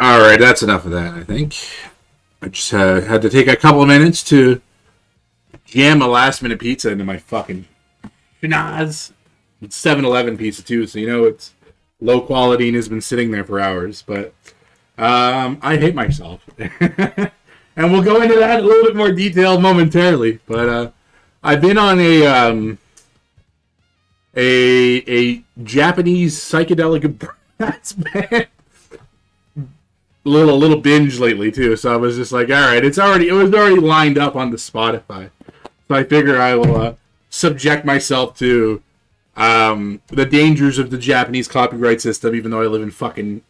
All right, that's enough of that, I think. I just had to take a couple of minutes to jam a last-minute pizza into my fucking schnoz. It's 7-Eleven pizza, too, so you know it's low quality and has been sitting there for hours. But I hate myself. And we'll go into that in a little bit more detail momentarily. But I've been on a Japanese psychedelic brass band little binge lately too, so I was just like, all right, it was already lined up on the Spotify, so I figure I will subject myself to the dangers of the Japanese copyright system, even though I live in fucking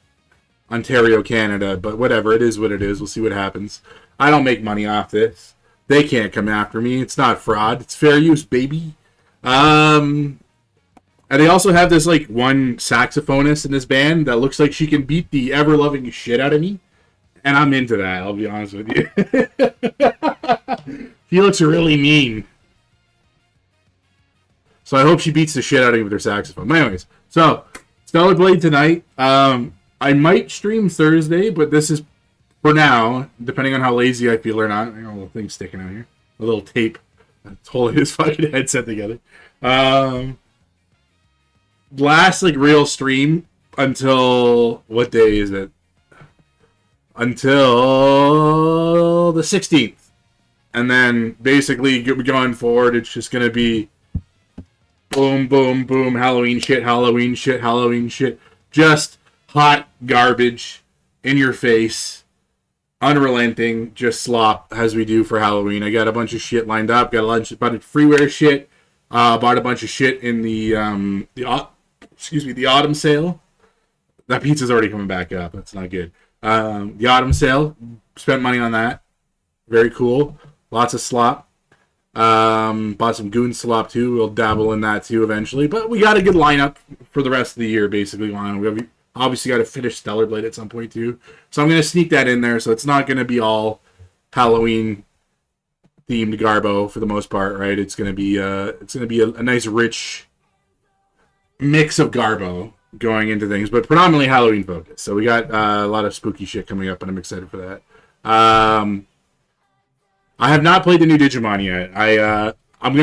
Ontario, Canada. But whatever, it is what it is. We'll see what happens. I don't make money off this. They can't come after me. It's not fraud. It's fair use, baby. And they also have this, like, one saxophonist in this band that looks like she can beat the ever-loving shit out of me. And I'm into that, I'll be honest with you. She looks really mean. So I hope she beats the shit out of me with her saxophone. But anyways, so, Stellar Blade tonight. I might stream Thursday, but this is, for now, depending on how lazy I feel or not. I got a little thing sticking out here. A little tape that's holding his fucking headset together. Last like real stream until what day is it? Until the 16th, and then basically going forward, it's just gonna be boom, boom, boom, Halloween shit, Halloween shit, Halloween shit, just hot garbage in your face, unrelenting, just slop as we do for Halloween. I got a bunch of shit lined up. Got a bunch of freeware shit. Bought a bunch of shit in the autumn sale. That pizza's already coming back up. That's not good. The autumn sale. Spent money on that. Very cool. Lots of slop. Bought some goon slop too. We'll dabble in that too eventually. But we got a good lineup for the rest of the year, basically. We obviously got to finish Stellar Blade at some point too. So I'm going to sneak that in there. So it's not going to be all Halloween themed Garbo for the most part, right? It's going to be a nice rich mix of Garbo going into things, but predominantly Halloween focused. So we got a lot of spooky shit coming up, and I'm excited for that. I have not played the new Digimon yet. I'm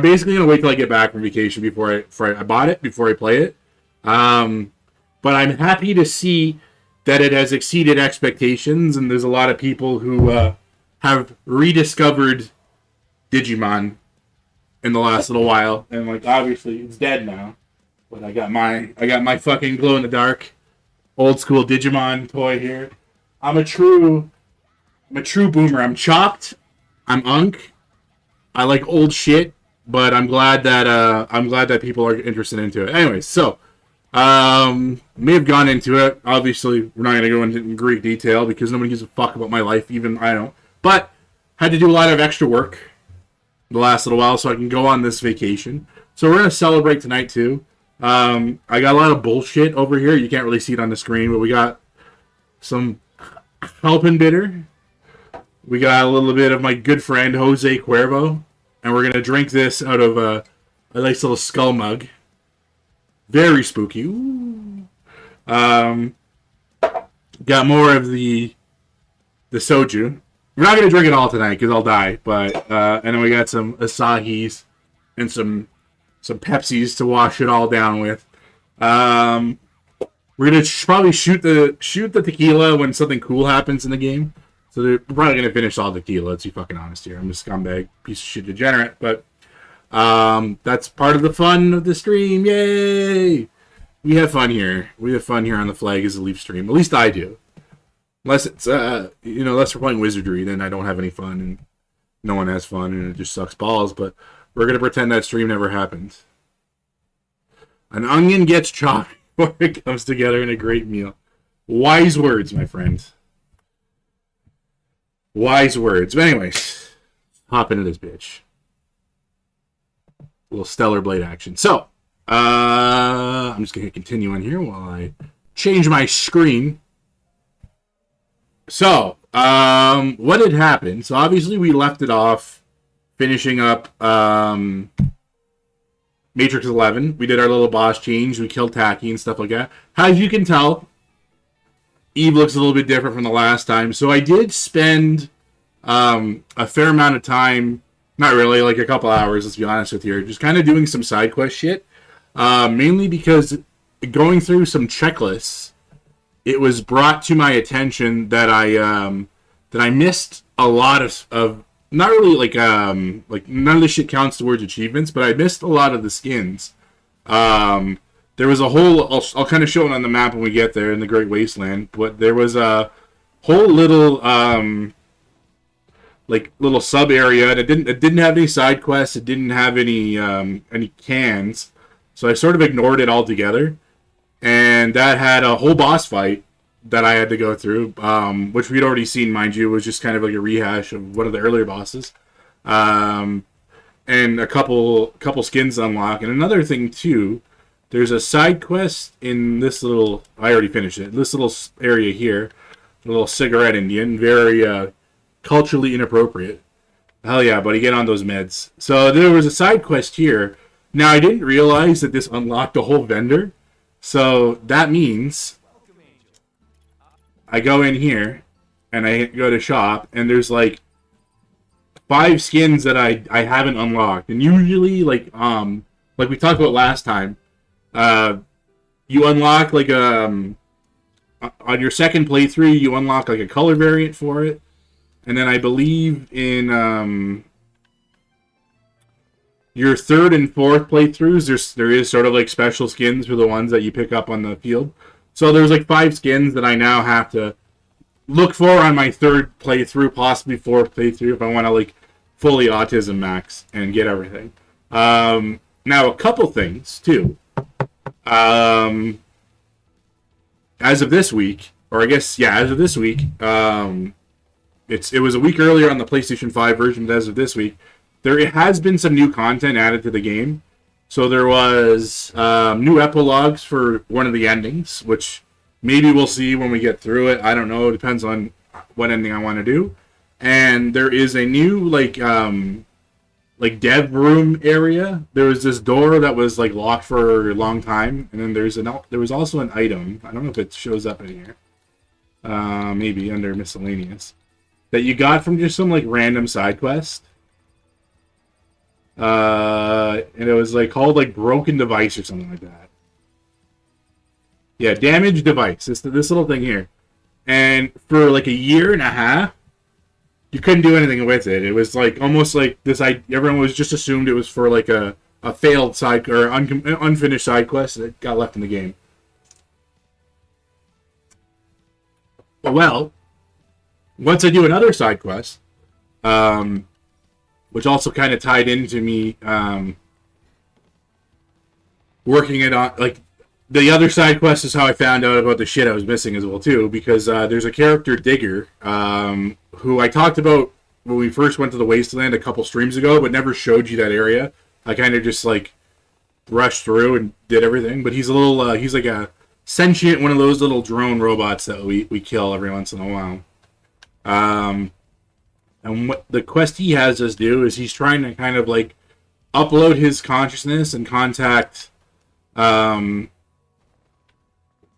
basically gonna wait till I get back from vacation before I bought it, before I play it. But I'm happy to see that it has exceeded expectations, and there's a lot of people who have rediscovered Digimon in the last little while, and like obviously it's dead now. But I got my fucking glow in the dark, old school Digimon toy here. I'm a true boomer. I'm chopped. I'm unk. I like old shit, but I'm glad that people are interested into it. Anyways, so may have gone into it. Obviously, we're not gonna go into great detail because nobody gives a fuck about my life. Even I don't. But had to do a lot of extra work the last little while so I can go on this vacation. So we're gonna celebrate tonight too. I got a lot of bullshit over here. You can't really see it on the screen, but we got some Helpin' Bitter. We got a little bit of my good friend Jose Cuervo, and we're gonna drink this out of a nice little skull mug. Very spooky. Ooh. Got more of the soju. We're not gonna drink it all tonight because I'll die. But and then we got some Asahis and some Pepsis to wash it all down with. We're gonna probably shoot the tequila when something cool happens in the game. So we're probably gonna finish all the tequila. Let's be fucking honest here. I'm a scumbag, piece of shit degenerate, but that's part of the fun of the stream. Yay! We have fun here. We have fun here on the Flag is a Leaf stream. At least I do. Unless it's unless we're playing Wizardry, then I don't have any fun and no one has fun and it just sucks balls. But we're going to pretend that stream never happened. An onion gets chopped before it comes together in a great meal. Wise words, my friend. Wise words. But anyways, hop into this bitch. A little Stellar Blade action. So, I'm just going to continue on here while I change my screen. So, what had happened? So obviously we left it off finishing up Matrix 11. We did our little boss change. We killed Taki and stuff like that. As you can tell, Eve looks a little bit different from the last time. So I did spend a fair amount of time, not really, like a couple hours, let's be honest with you, just kind of doing some side quest shit. Mainly because going through some checklists, it was brought to my attention that I missed a lot of not really like none of this shit counts towards achievements, but I missed a lot of the skins. There was a whole, I'll kind of show it on the map when we get there in the Great Wasteland, but there was a whole little like little sub area, and it didn't have any side quests, it didn't have any cans, so I sort of ignored it altogether. And that had a whole boss fight that I had to go through, which we'd already seen, mind you. It was just kind of like a rehash of one of the earlier bosses, and a couple skins to unlock. And another thing too, there's a side quest in this little. I already finished it. This little area here, a little cigarette Indian, very culturally inappropriate. Hell yeah, buddy, get on those meds. So there was a side quest here. Now I didn't realize that this unlocked a whole vendor. So that means I go in here and I go to shop, and there's like 5 skins that I haven't unlocked. And usually like we talked about last time, you unlock like on your second playthrough you unlock like a color variant for it. And then I believe in your third and fourth playthroughs, there is sort of like special skins for the ones that you pick up on the field. So there's like 5 skins that I now have to look for on my third playthrough, possibly fourth playthrough, if I want to like fully autism max and get everything. Now a couple things too. As of this week, or I guess as of this week, it was a week earlier on the PlayStation 5 version, but as of this week, there has been some new content added to the game. So there was new epilogues for one of the endings, which maybe we'll see when we get through it. I don't know. It depends on what ending I want to do. And there is a new like dev room area. There was this door that was like locked for a long time, and then there was also an item. I don't know if it shows up in here. Maybe under miscellaneous that you got from just some like random side quest. And it was like called like broken device or something like that. Yeah, damaged device. This little thing here. And for like a year and a half, you couldn't do anything with it. It was like almost like this. Everyone was just assumed it was for like a failed side or unfinished side quest that got left in the game. Well, once I do another side quest, which also kind of tied into me working it on, like, the other side quest is how I found out about the shit I was missing as well, too, because there's a character, Digger, who I talked about when we first went to the Wasteland a couple streams ago, but never showed you that area. I kind of just, like, rushed through and did everything, but he's a little, he's like a sentient, one of those little drone robots that we kill every once in a while. And what the quest he has us do is he's trying to kind of like upload his consciousness and contact the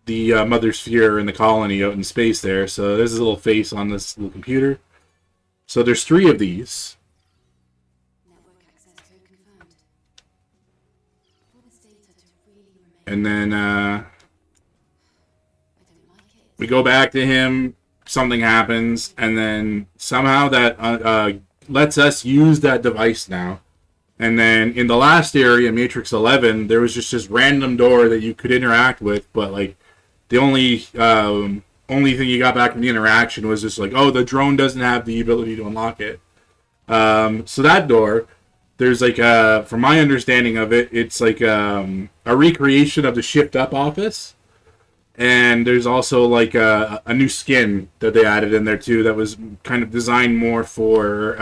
Mother Sphere in the colony out in space there. So there's his little face on this little computer. So there's 3 of these. And then we go back to him. Something happens, and then somehow that lets us use that device now. And then in the last area, Matrix 11, there was just this random door that you could interact with, but like the only thing you got back from the interaction was just like, oh, the drone doesn't have the ability to unlock it. So that door, there's like from my understanding of it, it's like a recreation of the Shift Up office. And there's also like a new skin that they added in there too that was kind of designed more for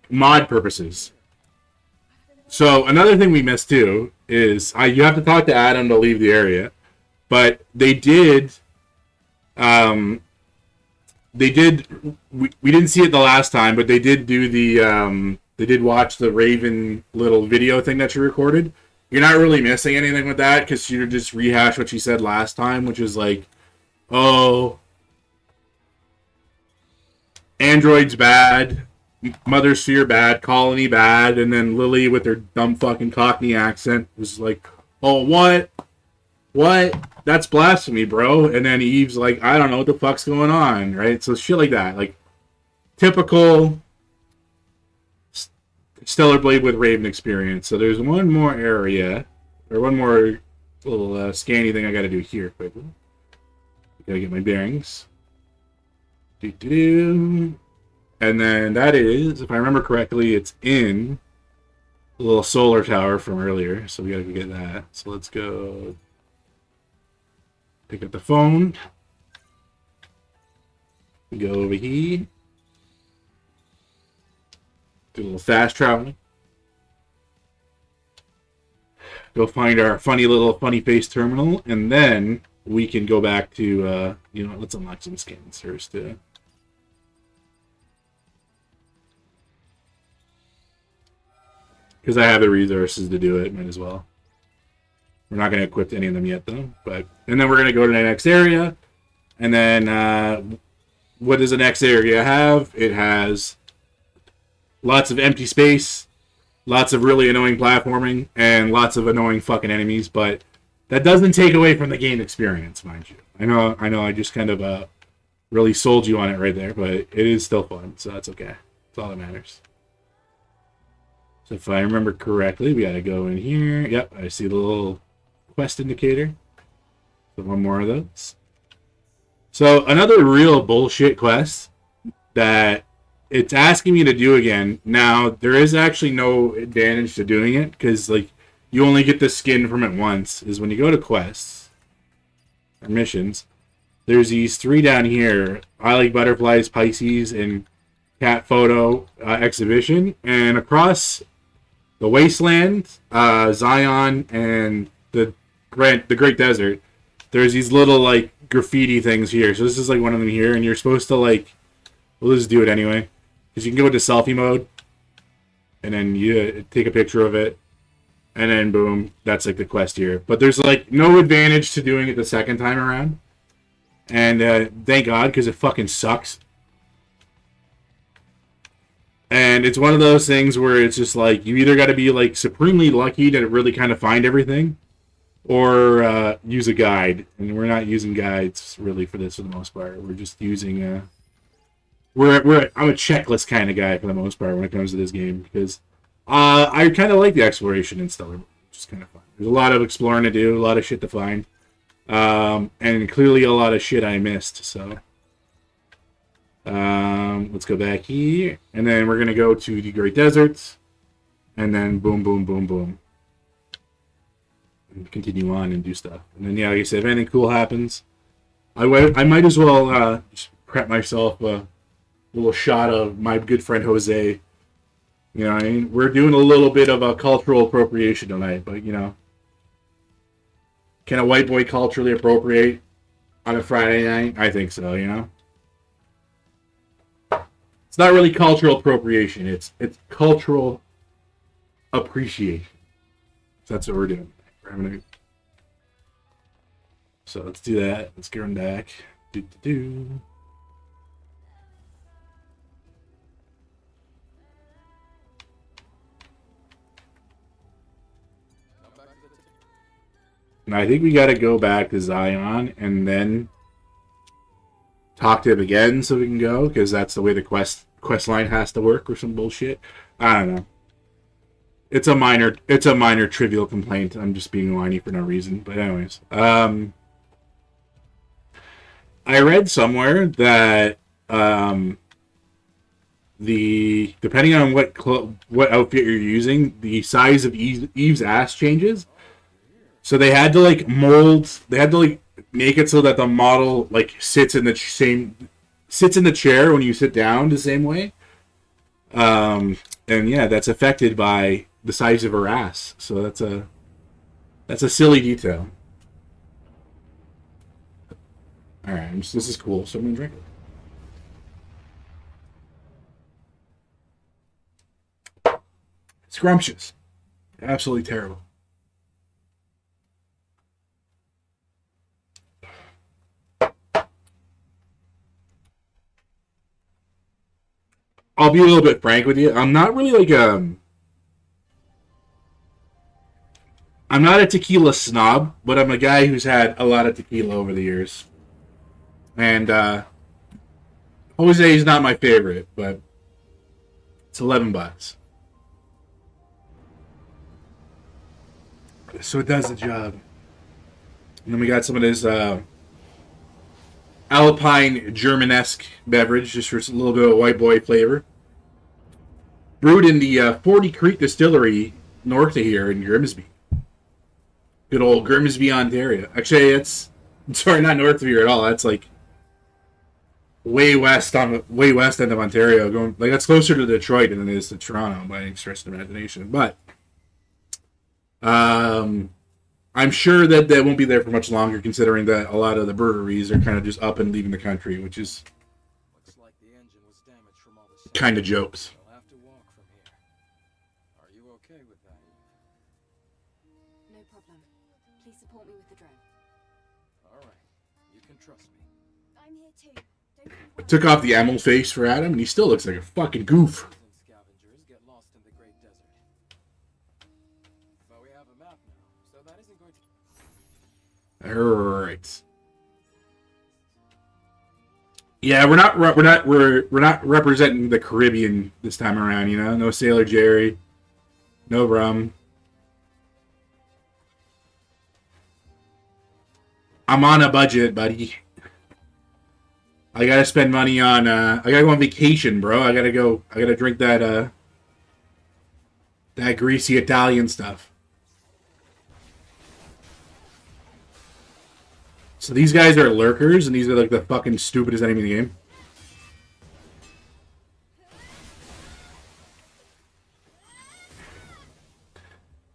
mod purposes. So another thing we missed too is you have to talk to Adam to leave the area, but they did we didn't see it the last time, but they did do they did watch the Raven little video thing that she recorded. you're not really missing anything with that because you just rehash what she said last time, which is like, oh, Android's bad, Mother Sphere bad, Colony bad, and then Lily with her dumb fucking Cockney accent was like, oh, what? What? That's blasphemy, bro. And then Eve's like, I don't know what the fuck's going on, right? So shit like that. Like, typical Stellar Blade with Raven experience. So there's one more area, or one more little scanny thing I gotta do here quickly. Gotta get my bearings. And then that is, if I remember correctly, it's in the little solar tower from earlier. So we gotta go get that. So let's go pick up the phone. Go over here. Do a little fast traveling. Go find our funny face terminal, and then we can go back to, let's unlock some skins first, too. Because I have the resources to do it, might as well. We're not going to equip any of them yet, though. And then we're going to go to the next area, and then, what does the next area have? It has lots of empty space, lots of really annoying platforming, and lots of annoying fucking enemies, but that doesn't take away from the game experience, mind you. I know I just kind of really sold you on it right there, but it is still fun, so that's okay. That's all that matters. So if I remember correctly, we gotta go in here. Yep, I see the little quest indicator. So one more of those. So another real bullshit quest that it's asking me to do again. Now, there is actually no advantage to doing it, because, like, you only get the skin from it once, is when you go to quests, or missions, there's these 3 down here, I Like Butterflies, Pisces, and Cat Photo Exhibition, and across the Wasteland, Zion, and the Great Desert, there's these little, like, graffiti things here. So this is, like, one of them here, and you're supposed to, like, we'll just do it anyway. Because you can go into selfie mode, and then you take a picture of it, and then boom, that's like the quest here. But there's like no advantage to doing it the second time around. And thank God, because it fucking sucks. And it's one of those things where it's just like, you either got to be like supremely lucky to really kind of find everything, or use a guide. And we're not using guides really for this for the most part. We're just using... I'm a checklist kind of guy for the most part when it comes to this game, because I kind of like the exploration in Stellar, which is kind of fun. There's a lot of exploring to do, a lot of shit to find, and clearly a lot of shit I missed. So let's go back here, and then we're gonna go to the Great Deserts, and then boom, boom, boom, boom, and continue on and do stuff. And then, yeah, like I said, if anything cool happens, I might as well just prep myself little shot of my good friend Jose. You know what I mean? We're doing a little bit of a cultural appropriation tonight, but, you know. Can a white boy culturally appropriate on a Friday night? I think so, you know? It's not really cultural appropriation. It's cultural appreciation. So that's what we're doing. So let's do that. Let's get him back. Do. And I think we got to go back to Zion and then talk to him again so we can go, because that's the way the quest line has to work, or some bullshit. I don't know. It's a minor trivial complaint. I'm just being whiny for no reason. But anyways, I read somewhere that depending on what outfit you're using, the size of Eve's ass changes. So they had to make it so that the model like sits in the chair when you sit down the same way. And yeah, that's affected by the size of her ass. So that's a silly detail. All right, this is cool. So I'm gonna drink it. Scrumptious. Absolutely terrible. I'll be a little bit frank with you. I'm not really like I'm not a tequila snob, but I'm a guy who's had a lot of tequila over the years. And Jose is not my favorite, but it's $11. So it does the job. And then we got some of this Alpine Germanesque beverage, just for a little bit of white boy flavor. Brewed in the 40 Creek Distillery north of here in Grimsby. Good old Grimsby, Ontario. Actually, it's sorry, not north of here at all. That's like way west end of Ontario. Going like that's closer to Detroit than it is to Toronto by any stretch of the imagination. But I'm sure that they won't be there for much longer, considering that a lot of the breweries are kind of just up and leaving the country, which is kind of jokes. No problem. Please support me with the drone. All right, you can trust me. I'm here too. Don't be Took off the ammo face for Adam, and he still looks like a fucking goof. Scavengers get lost in the Great Desert. But we have a map now, so that isn't going to. All right. Yeah, we're not representing the Caribbean this time around. You know, no Sailor Jerry, no rum. I'm on a budget, buddy. I gotta spend money on. I gotta go on vacation, bro. I gotta drink that that greasy Italian stuff. So these guys are lurkers, and these are like the fucking stupidest enemy in the game.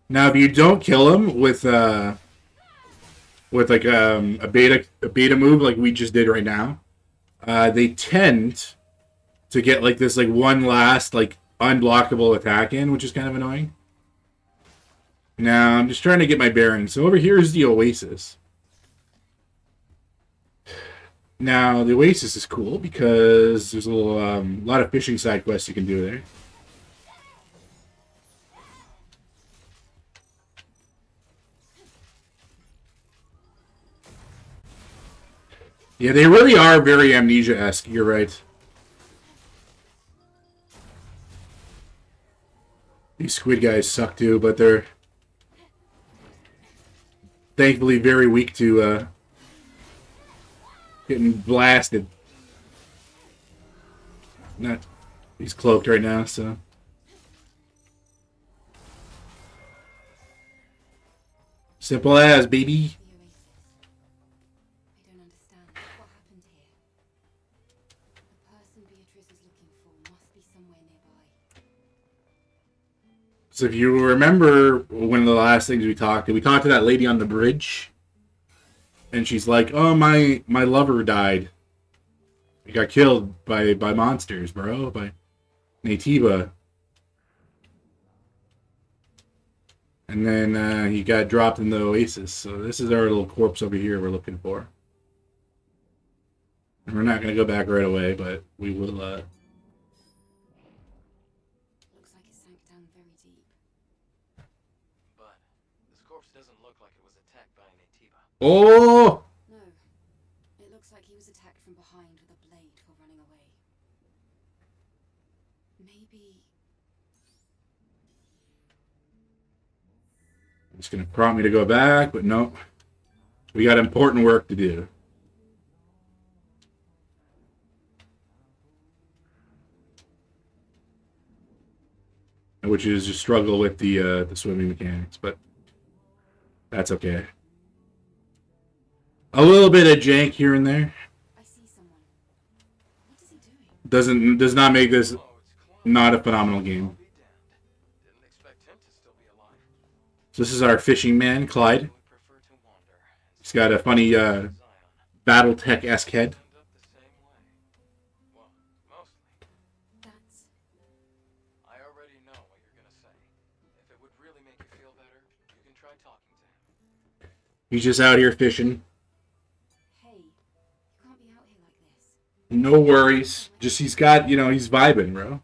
Now, if you don't kill them with like a beta move like we just did right now, they tend to get like this like one last like unblockable attack in, which is kind of annoying. Now I'm just trying to get my bearings. So over here is the Oasis. Now the Oasis is cool because there's a little lot of fishing side quests you can do there. Yeah, they really are very Amnesia-esque. You're right. These squid guys suck too, but they're thankfully very weak to getting blasted. Not, he's cloaked right now, so. Simple as, baby. I don't understand. What happened here? The person Beatrice is looking for must be somewhere nearby. So if you remember one of the last things we talked to that lady on the bridge. And she's like, oh, my lover died. He got killed by monsters, bro. By Natiba. And then he got dropped in the Oasis. So this is our little corpse over here we're looking for. And we're not going to go back right away, but we will... Looks like it sank down very deep. But this corpse doesn't look like it was attacked by Natiba. Oh! No. It looks like he was attacked from behind with a blade for running away. Maybe... It's going to prompt me to go back, but no. We got important work to do. Which is just struggle with the swimming mechanics, but that's okay. A little bit of jank here and there. I see someone. What is he doing? Does not make this not a phenomenal game. Didn't expect him to still be alive. So this is our fishing man, Clyde. He's got a funny BattleTech-esque head. That's... I already know what you're gonna say. If it would really make you feel better, you can try talking to him. He's just out here fishing. Hey, you can't be out here like this. No worries. Just he's got, he's vibing, bro.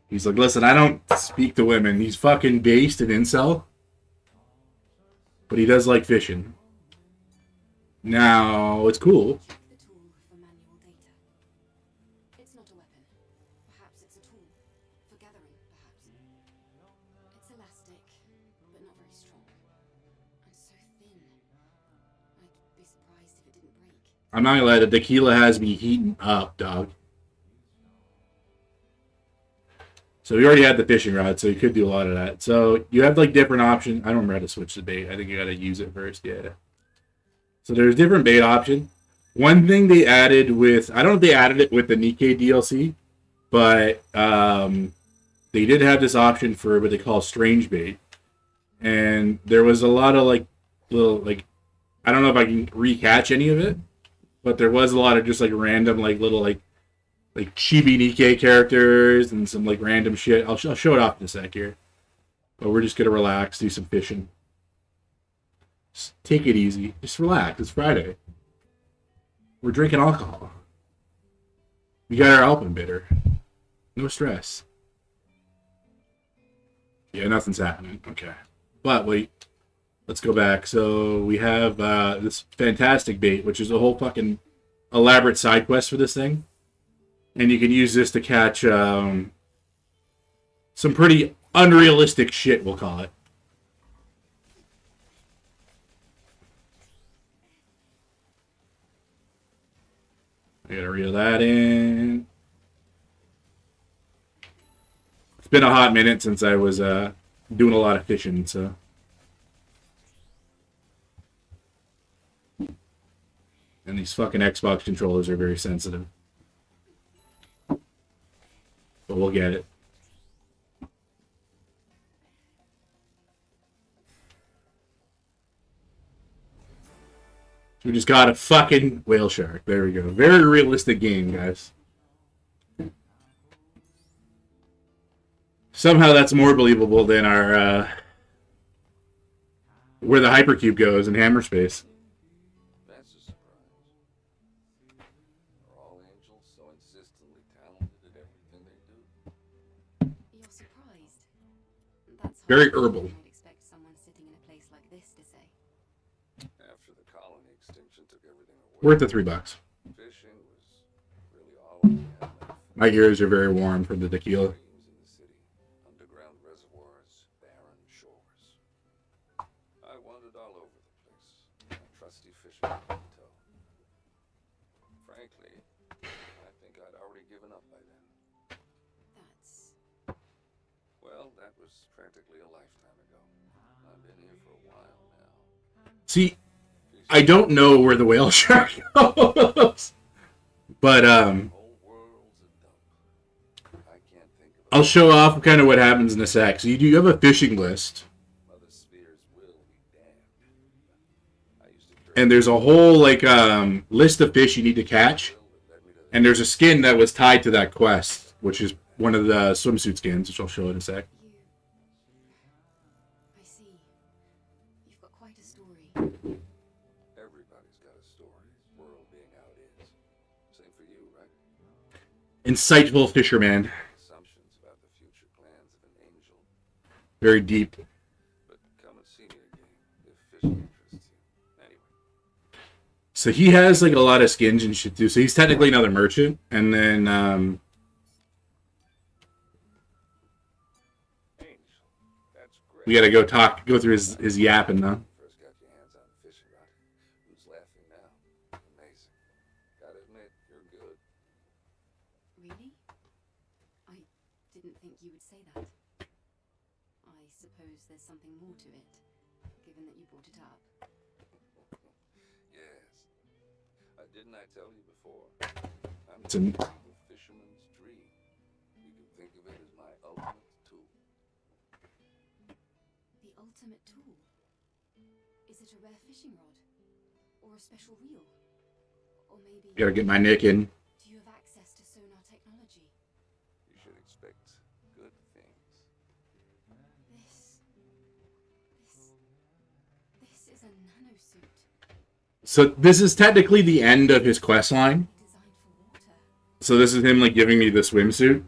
He's like, listen, I don't speak to women. He's fucking based and incel. But he does like fishing. Now, it's cool. Check the tool for manual data. It's not a weapon. Perhaps it's a tool. For gathering, perhaps. It's elastic, but not very strong. And so thin. I'd be surprised if it didn't break. I'm not gonna lie, the tequila has me heating up, dog. So we already had the fishing rod, so you could do a lot of that. So you have like different options. I don't remember how to switch the bait. I think you gotta use it first, yeah. So there's different bait option. One thing they added with, I don't know if they added it with the Nikkei DLC, but they did have this option for what they call strange bait. And there was a lot of like little, like, I don't know if I can recatch any of it, but there was a lot of just like random, like little, like chibi Nikkei characters and some like random shit. I'll show it off in a sec here. But we're just gonna relax, do some fishing. Just take it easy. Just relax. It's Friday. We're drinking alcohol. We got our Alpen bitter. No stress. Yeah, nothing's happening. Okay. But wait. Let's go back. So we have this fantastic bait, which is a whole fucking elaborate side quest for this thing. And you can use this to catch some pretty unrealistic shit, we'll call it. I gotta reel that in. It's been a hot minute since I was doing a lot of fishing, so. And these fucking Xbox controllers are very sensitive. But we'll get it. We just got a fucking whale shark. There we go. Very realistic game, guys. Somehow that's more believable than our where the hypercube goes in Hammer Space. That's a surprise. Are all angels so insistently talented at everything they do? You're surprised? That's Very hardly herbal. what I'd expect someone sitting in a place like this to say. After the colony extinction took everything away, Worth the $3. fishing was really all we had left. My ears are very warm from the tequila. Streams in the city, underground reservoirs, barren shores. I wandered all over the place, my trusty fisherman in tow. Frankly, I think I'd already given up by then. That's... Well, that was practically a lifetime ago. I've been here for a while now. See, I don't know where the whale shark goes. But The whole world's a dump. I can't think of I'll show off kind of what happens in a sec. So you do have a fishing list. Mother Sphere's will be damned. I used to dream And there's a whole like list of fish you need to catch. that led me to And there's a skin that was tied to that quest, which is one of the swimsuit skins, which I'll show in a sec. you... I see. You've got quite a story. Everybody's got a story. World being how it is. Same for you, right? Insightful fisherman. Assumptions about the future plans of an angel. Very deep. But come and see me again if fishing interests you. Anyway, So he has like a lot of skins and shit too. So he's technically another merchant. And then angel. That's great. we gotta go through his yapping though. First got your hands on a fishing rod. Who's laughing now? Amazing. Gotta admit, you're good. Really? I didn't think you would say that. I suppose there's something more to it, given that you brought it up. Yes. Didn't I tell you before? I'm It's the an- fisherman's dream. You can think of it as my ultimate tool. The ultimate tool? Is it a rare fishing rod? Or a special reel? Or maybe... Gotta get my nick in. Do you have access to sonar technology? You should expect good things. This is a nanosuit So this is technically the end of his quest line. designed for water. So this is him like giving me the swimsuit.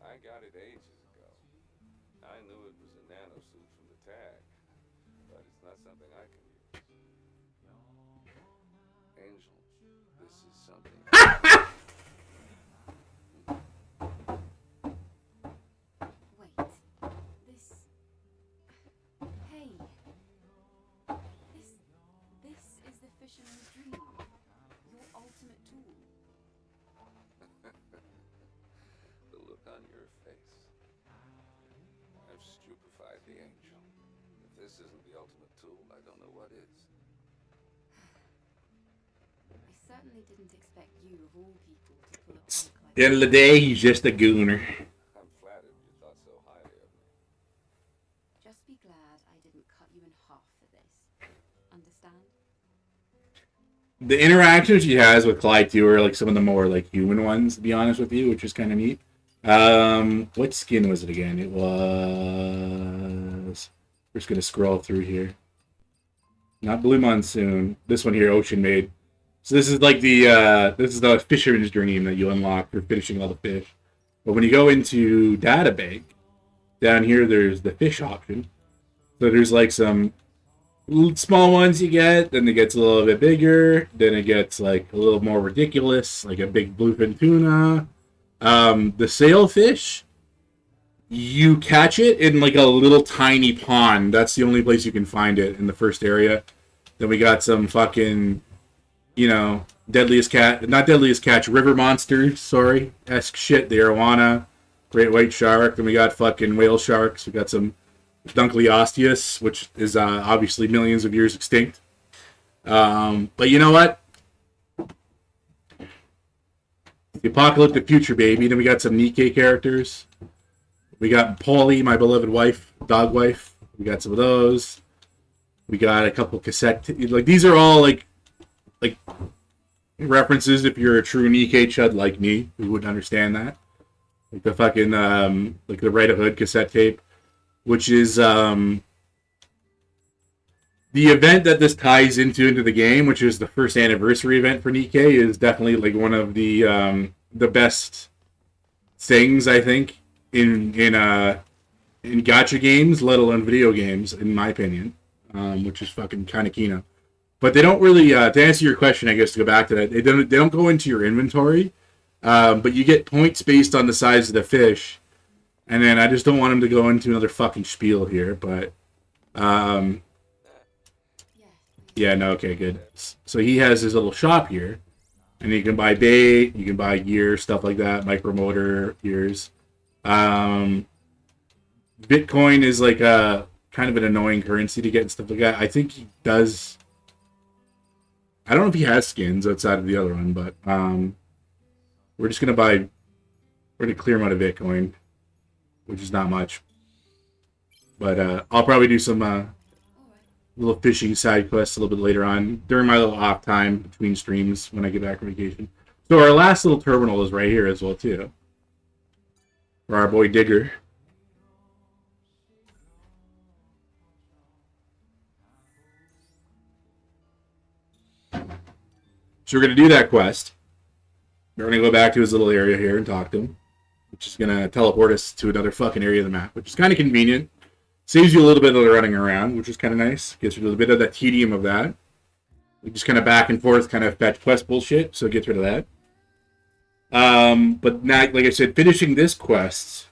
I got it tag, but it's not something I can use. Angel, this is something. Wait. This. Hey. This is the fisherman's dream. Your ultimate tool. The look on your face. I've stupefied the angel. If this isn't the ultimate tool, I don't know what is. I certainly didn't expect you, of all people, to pull a prank like At the end of the day, he's just a gooner. I'm flattered you thought so highly of me. Just be glad I didn't cut you in half for this. Understand? The interactions she has with Clyde too are like some of the more like human ones, to be honest with you, which is kind of neat. What skin was it again? It was. We're just gonna scroll through here. Not Blue Monsoon. This one here, Ocean Maid. So this is like the fisherman's dream that you unlock for finishing all the fish. But when you go into Data Bank, down here there's the fish option. So there's like some small ones you get, then it gets a little bit bigger, then it gets like a little more ridiculous, like a big bluefin tuna. The sailfish, you catch it in like a little tiny pond. That's the only place you can find it in the first area. Then we got some fucking, not deadliest catch, river monsters, esque shit, the arowana, great white shark. Then we got fucking whale sharks. We got some Dunkleosteus, which is obviously millions of years extinct. But you know what? The apocalyptic future, baby. Then we got some Nikkei characters. We got Polly, my beloved wife, dog wife. We got some of those. We got a couple cassette. These are all like references. If you're a true Nikkei chud like me, who would understand that. Like the fucking like the Right Hood cassette tape, which is the event that this ties into the game, which is the first anniversary event for Nikkei, is definitely like one of the best things I think in gacha games, let alone video games, in my opinion, which is fucking kind of kino. But they don't really to answer your question, I guess, to go back to that, they don't go into your inventory, but you get points based on the size of the fish. And then I just don't want him to go into another fucking spiel here, but yeah, no, okay, good. So he has his little shop here, and you can buy bait, you can buy gear, stuff like that, micromotor gears. Bitcoin is like a kind of an annoying currency to get and stuff like that. I think he does. I don't know if he has skins outside of the other one, but we're just gonna buy. We're gonna clear him out of Bitcoin, which is not much. But I'll probably do some little fishing side quests a little bit later on during my little off time between streams when I get back from vacation. So our last little terminal is right here as well too, for our boy Digger. So we're gonna do that quest. We're gonna go back to his little area here and talk to him, which is gonna teleport us to another fucking area of the map, which is kind of convenient. Saves you a little bit of the running around, which is kind of nice. Gets rid of a bit of that tedium of that. We just kind of back and forth, kind of fetch quest bullshit, so it gets rid of that. But now, like I said, finishing this quest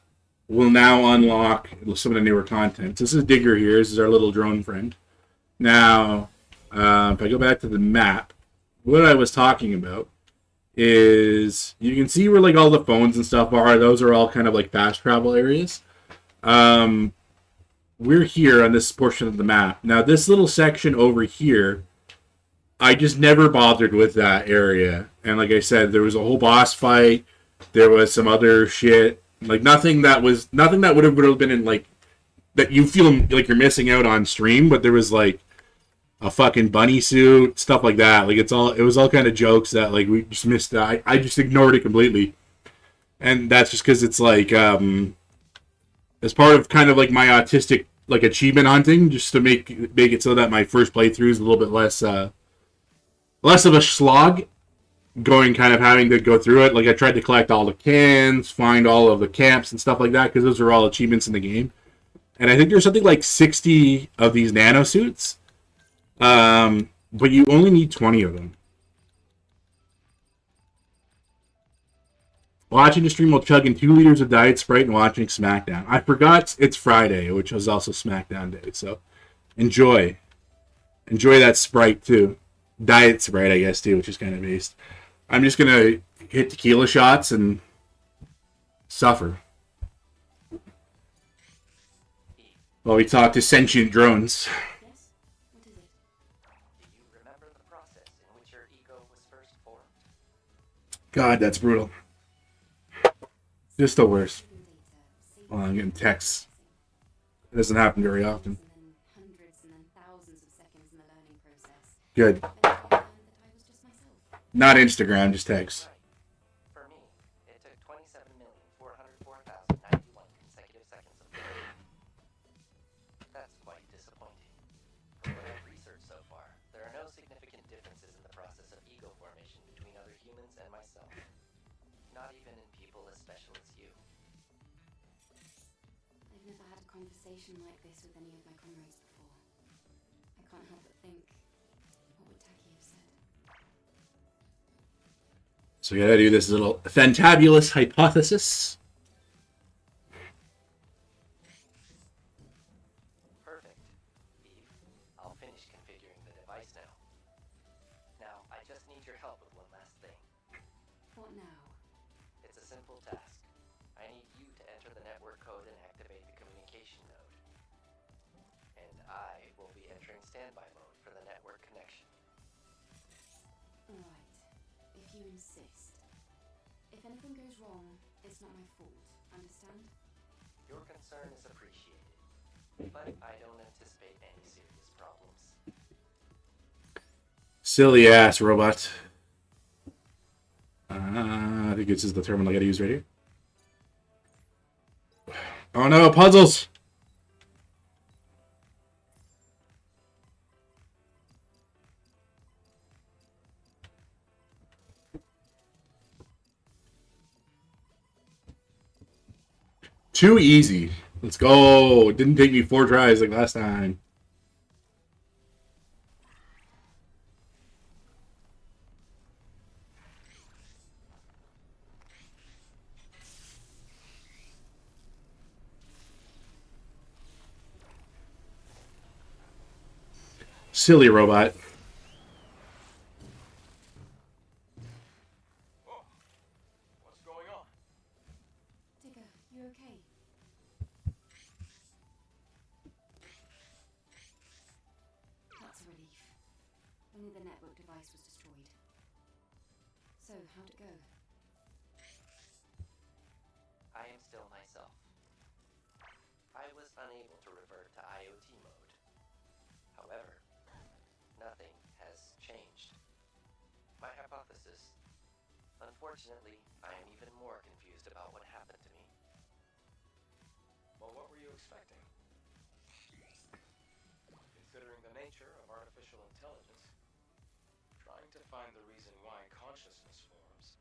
will now unlock some of the newer content. So this is Digger here. This is our little drone friend. Now, if I go back to the map, what I was talking about is you can see where like all the phones and stuff are. Those are all kind of like fast travel areas. We're here on this portion of the map. Now, this little section over here, I just never bothered with that area. And like I said, there was a whole boss fight. There was some other shit. Like nothing that would have been in like that you feel like you're missing out on stream. But there was like a fucking bunny suit, stuff like that. Like it was all kind of jokes that like we just missed. I just ignored it completely. And that's just because it's like as part of kind of like my autistic like achievement hunting, just to make it so that my first playthrough is a little bit less of a slog, having to go through it. Like I tried to collect all the cans, find all of the camps and stuff like that, because those are all achievements in the game. and I think there's something like 60 of these nanosuits, but you only need 20 of them. Watching the stream while chugging 2 liters of Diet Sprite and watching SmackDown. I forgot it's Friday, which was also SmackDown Day, so enjoy that Sprite too. Diet Sprite, I guess, too, which is kind of based. I'm just gonna hit tequila shots and suffer while we talk to sentient drones. Yes? What is it? Do you remember the process in which your ego was first formed? God, that's brutal. Just the worst. Hidden data, Oh, I'm getting texts. It doesn't happen very often. and then hundreds and then thousands of seconds in the learning process. Good. Eventually I learned that I was just myself. Not Instagram, just text. Right. For me, it took 27,404,091 consecutive seconds of learning. That's quite disappointing. From what I've researched so far, there are no significant differences in the process of ego formation between other humans and myself. Not even in people as special as you. I've never had a conversation like this with any of my comrades before. I can't help but think, what would Taki have said? So we gotta do this little fantabulous hypothesis. Perfect. Eve, I'll finish configuring the device now. Now, I just need your help with one last thing. What now? It's a simple task. I need you to enter the network code and activate the communication node. And I will be entering standby mode for the network connection. Alright, if you insist. If anything goes wrong, it's not my fault, understand? Your concern is appreciated, but I don't anticipate any serious problems. Silly ass robot. I think this is the terminal I gotta use right here. Oh no, puzzles! Too easy. Let's go. It didn't take me 4 tries like last time. Silly robot. Oh, what's going on? Digger, you okay? That's a relief. Only the network device was destroyed. So, how'd it go? I am still myself. I was unable to revert to IoT mode. However, nothing has changed. My hypothesis. Unfortunately, I am even more confused about what happened to me. Well, what were you expecting? Considering the nature of artificial intelligence, trying to find the reason why consciousness forms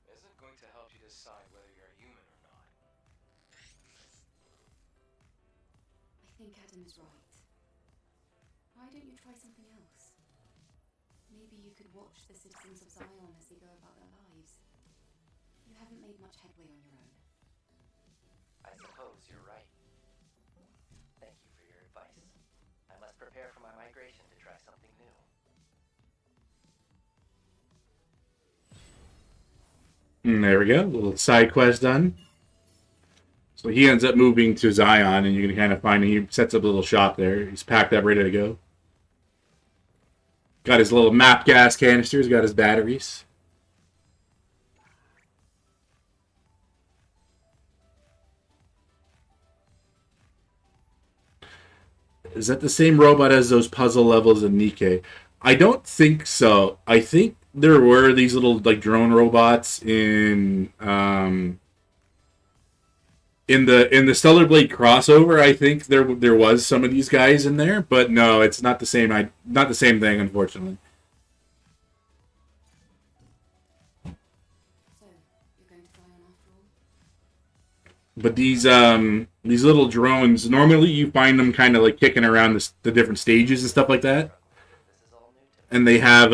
isn't going to help you decide whether you're human or not. I think Adam is right. Why don't you try something else? Maybe you could watch the citizens of Zion as they go about their lives. You haven't made much headway on your own. I suppose you're right. Thank you for your advice. I must prepare for my migration to try something new. And there we go. A little side quest done. So he ends up moving to Zion, and you can kind of find him. He sets up a little shop there. He's packed up, ready to go. Got his little map gas canisters. Got his batteries. Is that the same robot as those puzzle levels in Nikkei? I don't think so. I think there were these little like drone robots in the Stellar Blade crossover. I think there was some of these guys in there, but no, it's not the same. Not the same thing, unfortunately. So, you're going to Zion after all? But these little drones, normally you find them kind of like kicking around the different stages and stuff like that. This is all new to me. And they have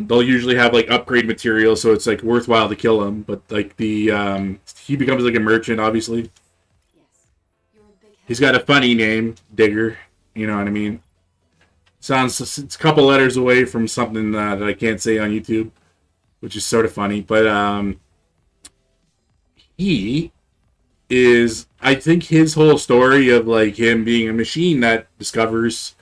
they'll usually have like upgrade material, so it's like worthwhile to kill him. But like he becomes like a merchant, obviously. Yes. You're a big He's help. got a funny name, Digger. You know what I mean? Sounds it's a couple letters away from something that I can't say on YouTube, which is sort of funny. But he is, I think his whole story of like him being a machine that discovers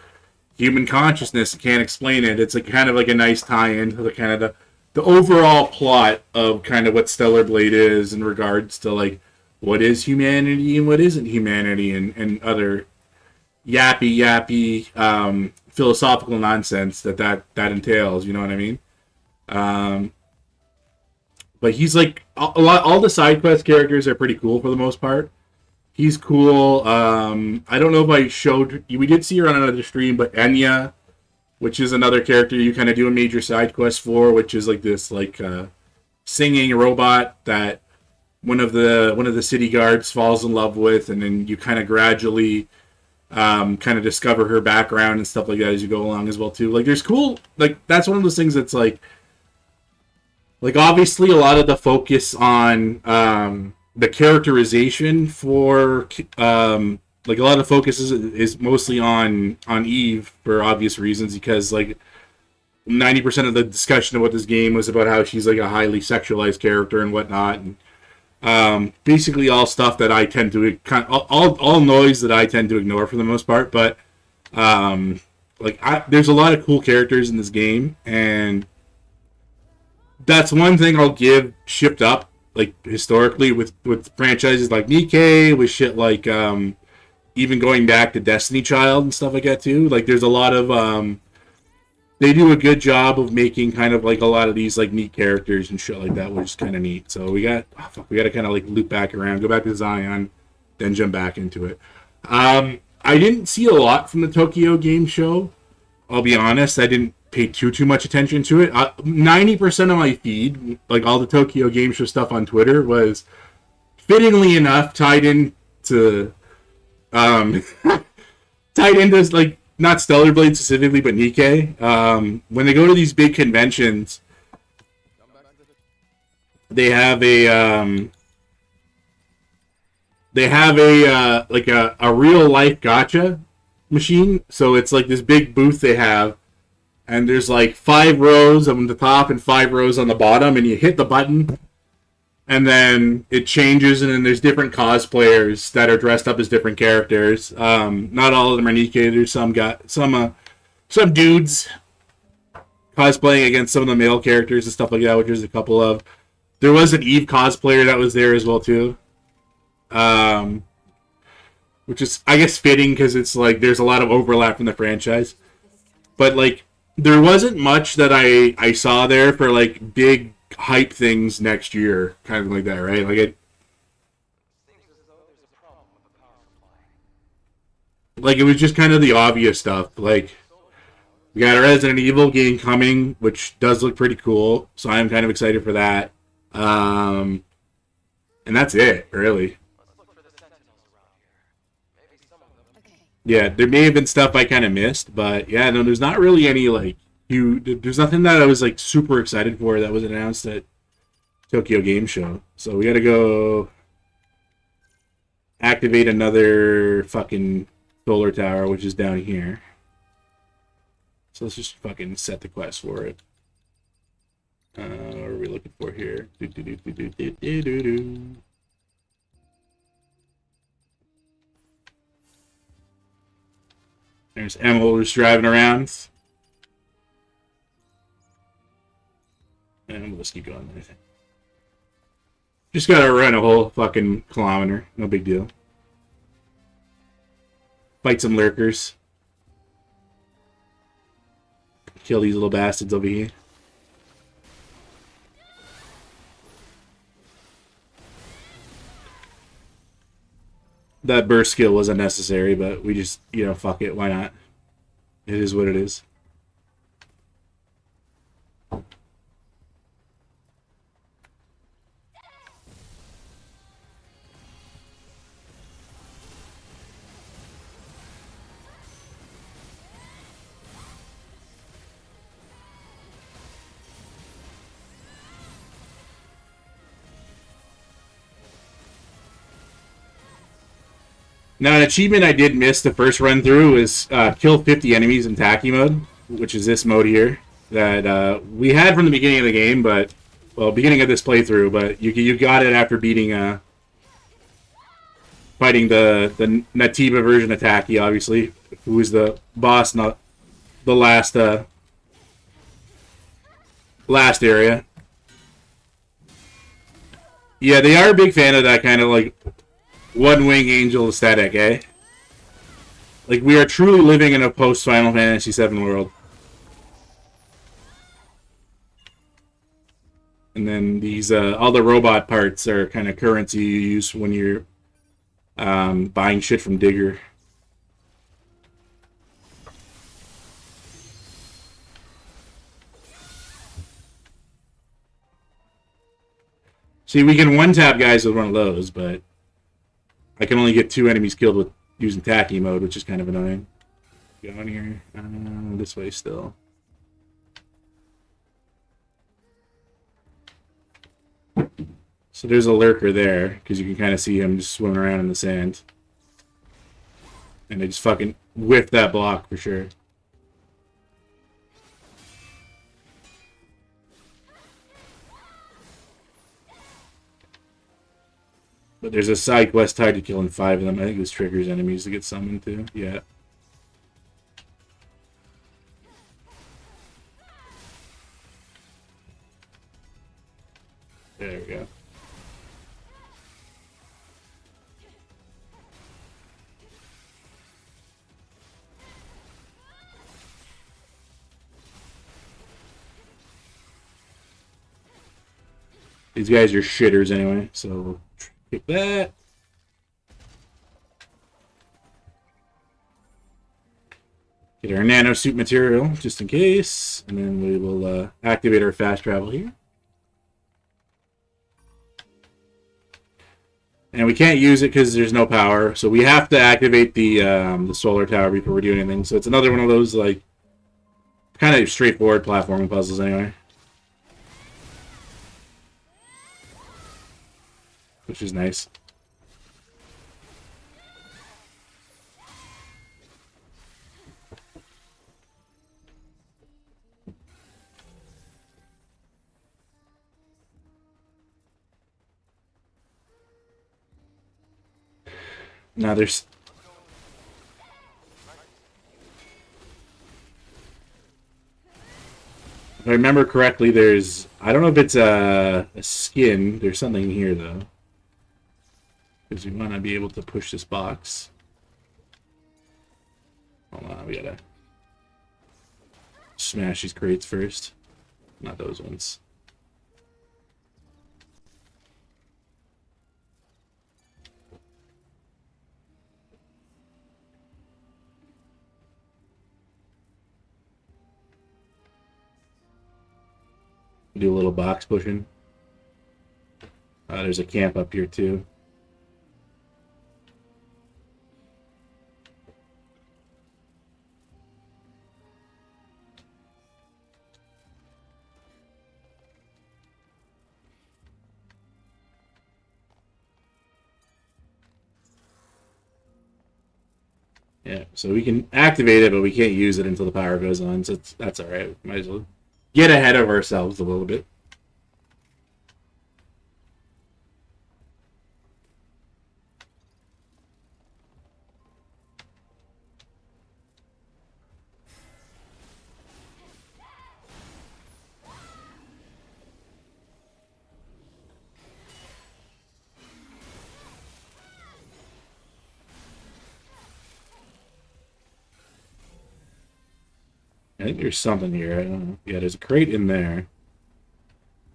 human consciousness and can't explain it. It's like kind of like a nice tie-in to the kind of the overall plot of kind of what Stellar Blade is in regards to like what is humanity and what isn't humanity and other yappy philosophical nonsense that entails. You know what I mean? Um, but he's like a lot. All the side quest characters are pretty cool for the most part. He's cool. I don't know if I showed. We did see her on another stream, but Enya, which is another character you kind of do a major side quest for, which is like this like singing robot that one of the city guards falls in love with, and then you kind of gradually kind of discover her background and stuff like that as you go along as well too. Like there's cool, like that's one of those things that's like obviously a lot of the focus on the characterization for like a lot of focus is mostly on Eve for obvious reasons, because like 90% of the discussion about this game was about how she's like a highly sexualized character and whatnot, and basically all stuff that I tend to all noise that I tend to ignore for the most part. But there's a lot of cool characters in this game, and that's one thing I'll give Shipped Up, like historically with franchises like Nikkei, with shit like even going back to Destiny Child and stuff like that too. Like there's a lot of they do a good job of making kind of like a lot of these like neat characters and shit like that, which is kind of neat. So we got to kind of like loop back around, go back to Zion, then jump back into it. I didn't see a lot from the Tokyo Game Show. I'll be honest, I didn't pay too much attention to it. 90% of my feed, like all the Tokyo Game Show stuff on Twitter, was fittingly enough tied into tied into like not Stellar Blade specifically, but Nikkei. When they go to these big conventions, they have a like a real life gacha machine. So it's like this big booth they have, and there's like 5 rows on the top and 5 rows on the bottom, and you hit the button, and then it changes, and then there's different cosplayers that are dressed up as different characters. Not all of them are Nikkei. There's some dudes cosplaying against some of the male characters and stuff like that, which there's a couple of. There was an Eve cosplayer that was there as well too. Which is, I guess, fitting because it's like there's a lot of overlap in the franchise. But like there wasn't much that I saw there for like big hype things next year, kind of like that, right? Like it was just kind of the obvious stuff. Like we got a Resident Evil game coming, which does look pretty cool, so I'm kind of excited for that. And that's it, really. Okay. Yeah, there may have been stuff I kind of missed, but yeah, no, there's not really any like there's nothing that I was like super excited for that was announced at Tokyo Game Show. So we gotta go activate another fucking solar tower, which is down here. So let's just fucking set the quest for it. What are we looking for here? There's Emil just driving around. And we'll just keep going. Just gotta run a whole fucking kilometer. No big deal. Fight some lurkers. Kill these little bastards over here. That burst skill was unnecessary, but we just, fuck it, why not? It is what it is. Now, an achievement I did miss the first run through is kill 50 enemies in Tacky mode, which is this mode here that we had from the beginning of the game, but well, beginning of this playthrough. But you got it after beating fighting the Natiba version of Tacky, obviously, who is the boss, not the last last area. Yeah, they are a big fan of that kind of like one-wing angel aesthetic, eh? Like, we are truly living in a post-Final Fantasy VII world. And then these, all the robot parts are kind of currency you use when you're buying shit from Digger. See, we can one-tap guys with one of those, but I can only get 2 enemies killed with using Tacky mode, which is kind of annoying. Go on here. This way still. So there's a lurker there, because you can kind of see him just swimming around in the sand. And they just fucking whiff that block for sure. But there's a side quest tied to killing 5 of them. I think this triggers enemies to get summoned too. Yeah. There we go. These guys are shitters anyway, so we'll pick that. Get our nano suit material, just in case. And then we will activate our fast travel here. And we can't use it because there's no power, so we have to activate the solar tower before we do anything. So it's another one of those, like, kind of straightforward platforming puzzles anyway. Which is nice. Now there's... If I remember correctly, there's... I don't know if it's a skin. There's something here, though. Because we want to be able to push this box. Hold on, we gotta smash these crates first. Not those ones. Do a little box pushing. There's a camp up here too. Yeah, so we can activate it, but we can't use it until the power goes on, so that's alright. Might as well get ahead of ourselves a little bit. I think there's something here. I don't know. Yeah, there's a crate in there.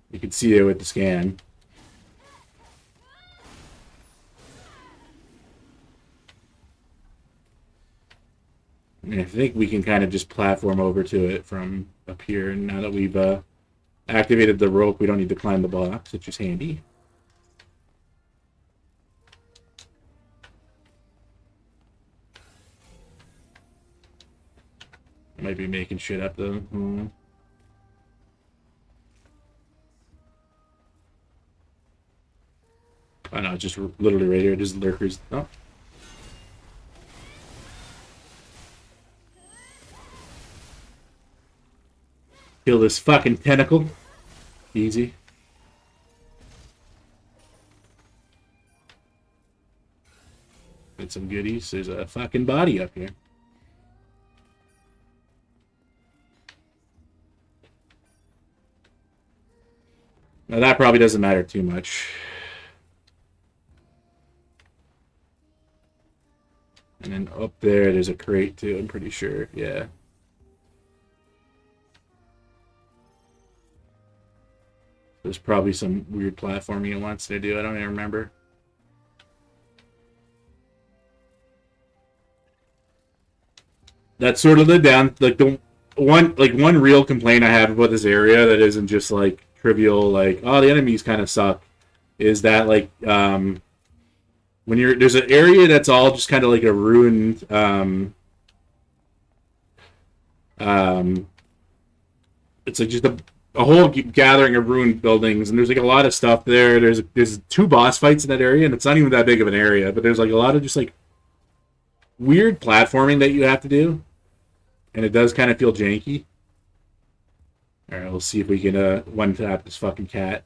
You can see it with the scan. And I think we can kind of just platform over to it from up here. And now that we've activated the rope, we don't need to climb the box, which is handy. I might be making shit up though. I know, it's just literally right here. There's lurkers. Oh. Kill this fucking tentacle. Easy. Get some goodies. There's a fucking body up here. Now that probably doesn't matter too much. And then up there, there's a crate too, I'm pretty sure. Yeah. There's probably some weird platforming it wants to do. I don't even remember. That's sort of the one real complaint I have about this area that isn't just like trivial, like, oh, the enemies kind of suck, is that like when there's an area that's all just kind of like a ruined it's like just a whole gathering of ruined buildings, and there's like a lot of stuff there. There's 2 boss fights in that area, and it's not even that big of an area, but there's like a lot of just like weird platforming that you have to do, and it does kind of feel janky. All right, we'll see if we can one tap this fucking cat.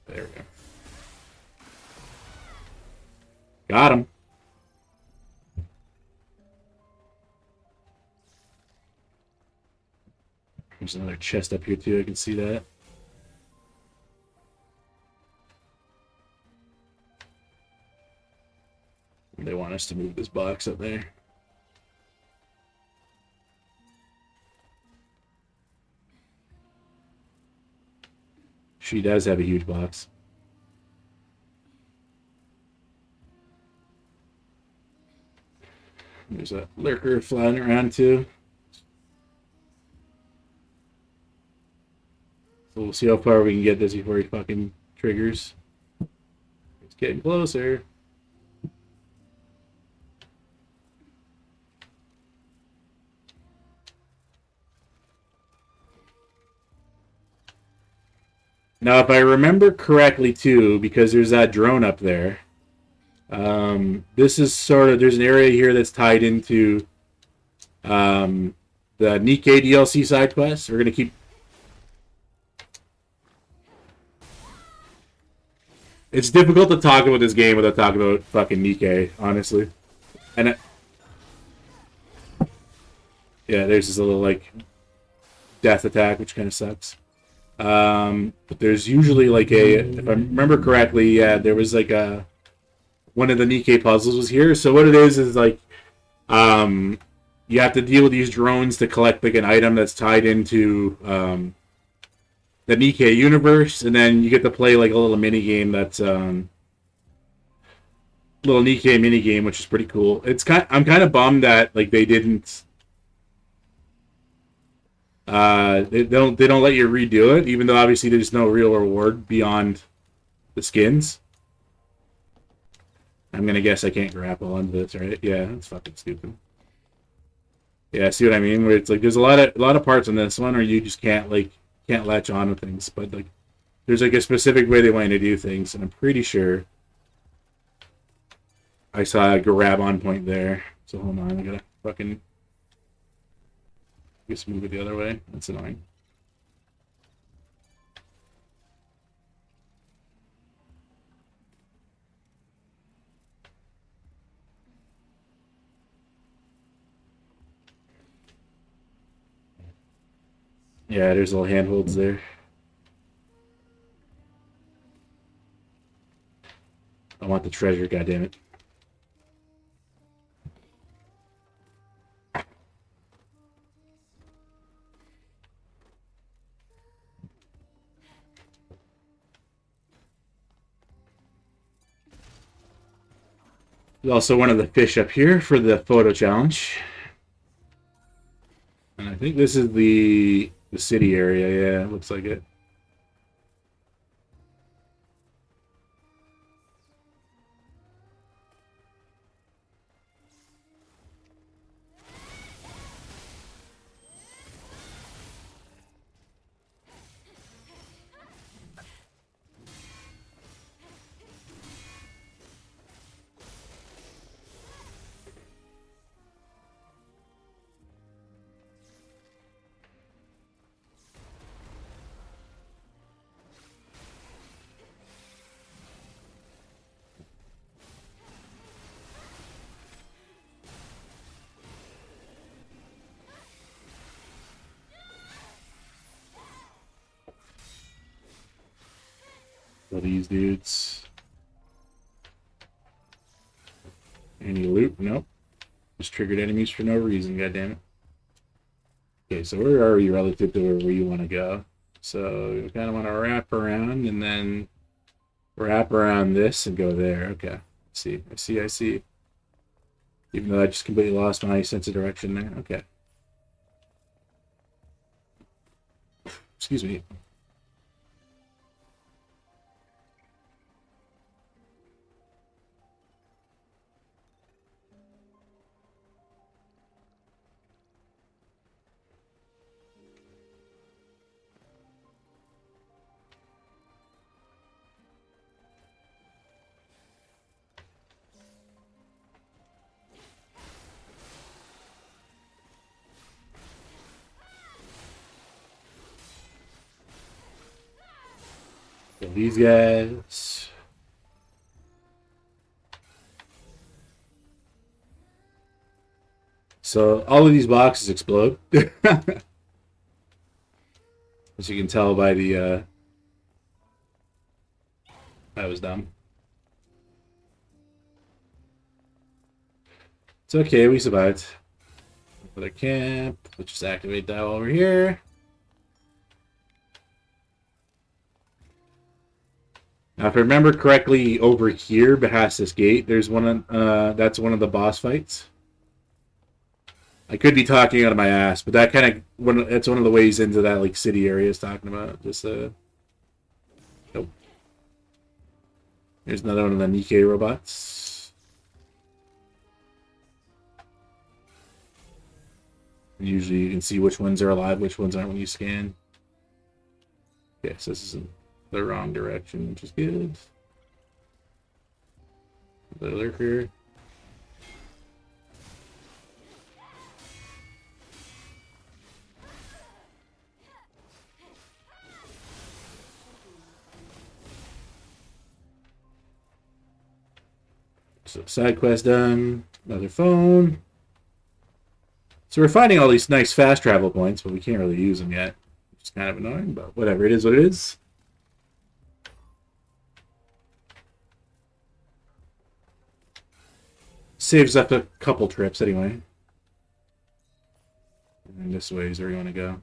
There we go. Got him. There's another chest up here too, I can see that. They want us to move this box up there. She does have a huge box. There's a lurker flying around too. So we'll see how far we can get this before he fucking triggers. It's getting closer. Now, if I remember correctly too, because there's that drone up there, this is sort of, there's an area here that's tied into the Nikkei DLC side quest. We're going to keep... It's difficult to talk about this game without talking about fucking Nikkei, honestly. And yeah, there's this little, like, death attack, which kind of sucks. But there's usually, like, if I remember correctly, yeah, there was, like, one of the Nikkei puzzles was here. So what it is like, you have to deal with these drones to collect, like, an item that's tied into, the Nikkei universe, and then you get to play like a little mini game that's little Nikkei mini game, which is pretty cool. I'm kind of bummed that like they didn't they don't let you redo it, even though obviously there's no real reward beyond the skins. I'm gonna guess I can't grapple onto this, right? Yeah, that's fucking stupid. Yeah, see what I mean? Where it's like there's a lot of parts in this one where you just can't latch on to things, but like there's like a specific way they want you to do things, and I'm pretty sure I saw a grab on point there. So hold on, I gotta fucking just move it the other way. That's annoying. Yeah, there's little handholds there. I want the treasure, goddammit. There's also one of the fish up here for the photo challenge. And I think this is the city area, yeah, looks like it. Kill these dudes. Any loot? Nope. Just triggered enemies for no reason, goddammit. Okay, so where are you relative to where you want to go? So you kind of want to wrap around and then wrap around this and go there. Okay. I see. Even though I just completely lost my sense of direction there. Okay. Excuse me. So these guys. So all of these boxes explode. As you can tell by the that was dumb. It's okay, we survived. Another camp. Let's just activate that while we're here. Now, if I remember correctly, over here, past this gate, there's one. That's one of the boss fights. I could be talking out of my ass, but that kind of that's one of the ways into that like city area is talking about. Just nope. There's another one of the Nikkei robots. And usually, you can see which ones are alive, which ones aren't when you scan. Yes, this is the wrong direction, which is good. The lurker. So side quest done. Another phone. So we're finding all these nice fast travel points, but we can't really use them yet. Which is kind of annoying, but whatever. It is what it is. Saves up a couple trips anyway. And this way is where you want to go.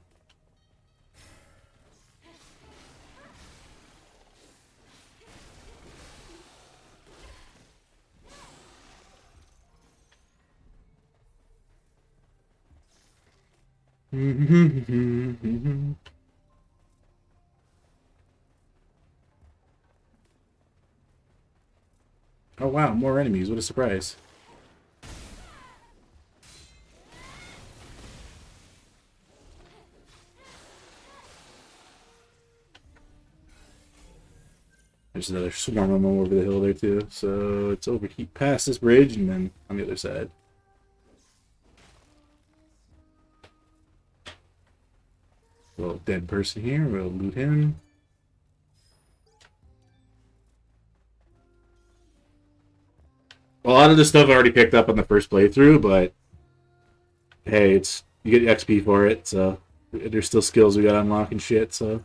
Oh wow, more enemies. What a surprise. There's another swarm of them over the hill there too. So it's over past this bridge and then on the other side. Little dead person here. We'll loot him. A lot of this stuff I already picked up on the first playthrough, but hey, it's you get XP for it, so there's still skills we got to unlock and shit, so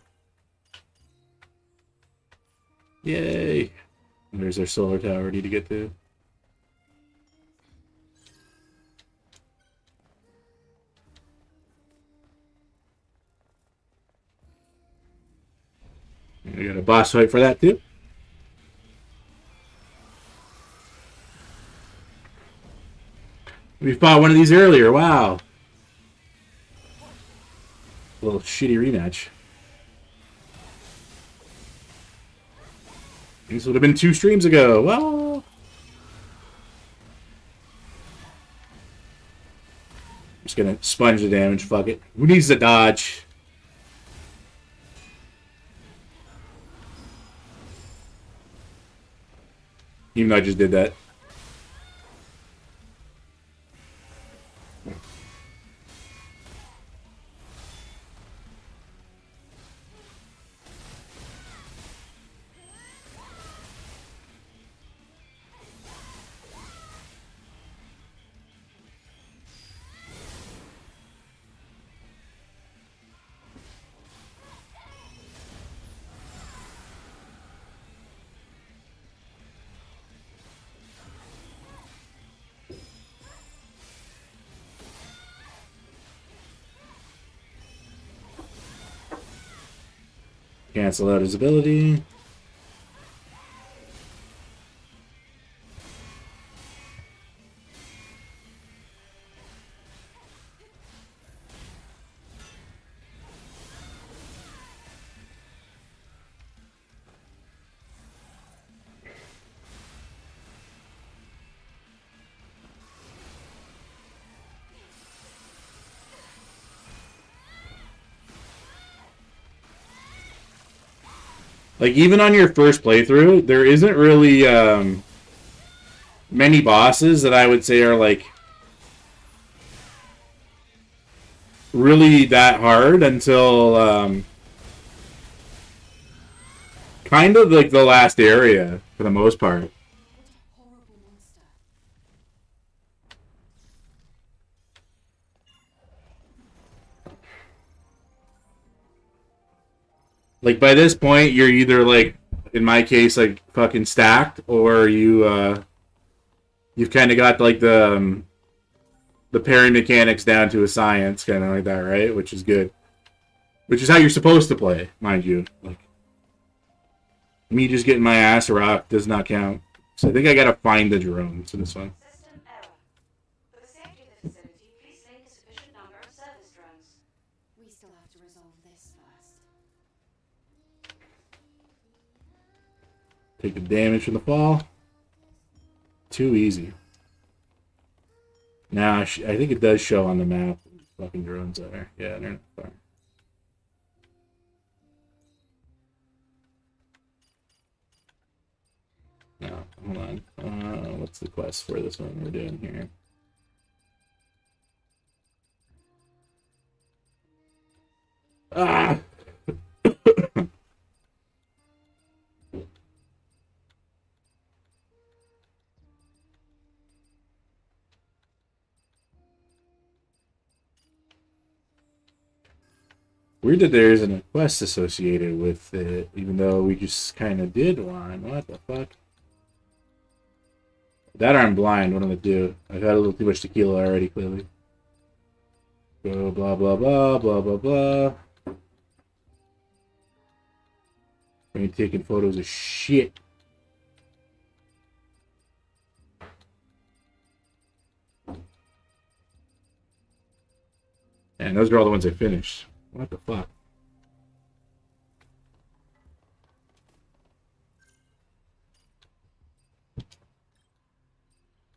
yay. And there's our solar tower I need to get to. We got a boss fight for that too. We fought one of these earlier. Wow. A little shitty rematch. This would have been 2 streams ago. Well, just gonna sponge the damage. Fuck it. Who needs to dodge? Even though I just did that. Cancel out his ability. Like, even on your first playthrough, there isn't really many bosses that I would say are, like, really that hard until kind of, like, the last area, for the most part. What a horrible monster. Like, by this point, you're either, like, in my case, like, fucking stacked, or you've kind of got, like, the parry mechanics down to a science, kind of like that, right? Which is good. Which is how you're supposed to play, mind you. Like, me just getting my ass rocked does not count. So I think I gotta find the drones for this one. System error. For the safety of the facility, please link a sufficient number of service drones. We still have to resolve this first. Take the damage from the fall. Too easy. Now, I think it does show on the map. Fucking drones are. Yeah, they're not far. No, hold on. What's the quest for this one we're doing here? Ah! Weird that there isn't a quest associated with it, even though we just kind of did one. What the fuck? That or I'm blind, one of the two. I've had a little too much tequila already, clearly. Go blah blah blah blah blah blah. Are taking photos of shit? And those are all the ones I finished. What the fuck?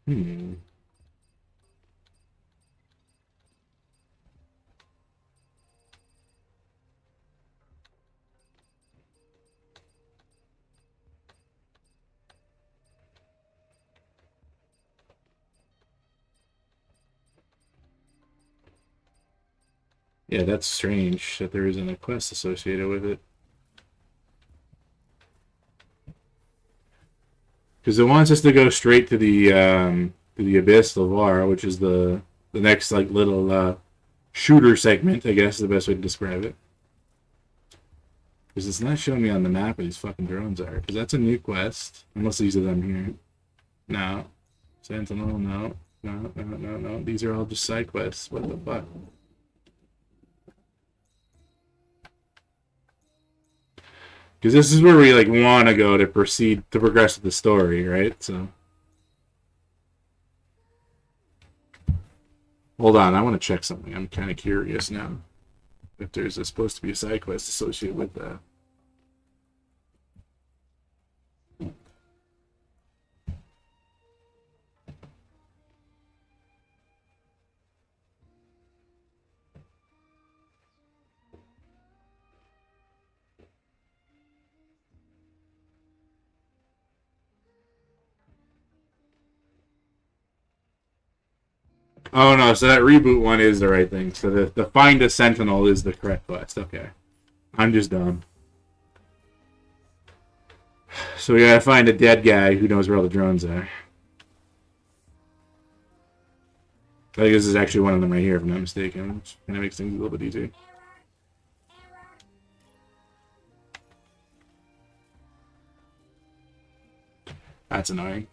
Hmm. Yeah, that's strange that there isn't a quest associated with it. Because it wants us to go straight to the Abyss Lavar, which is the next like little shooter segment, I guess is the best way to describe it. Because it's not showing me on the map where these fucking drones are. Because that's a new quest. Unless these are them here. No. Sentinel, no. No. These are all just side quests. What the fuck? Because this is where we like want to go to proceed to progress with the story, right? So, hold on, I want to check something. I'm kind of curious now if there's supposed to be a side quest associated with that. Oh no, so that reboot one is the right thing. So the find a sentinel is the correct quest. Okay. I'm just dumb. So we gotta find a dead guy who knows where all the drones are. I think this is actually one of them right here, if I'm not mistaken, which kind of makes things a little bit easier. That's annoying.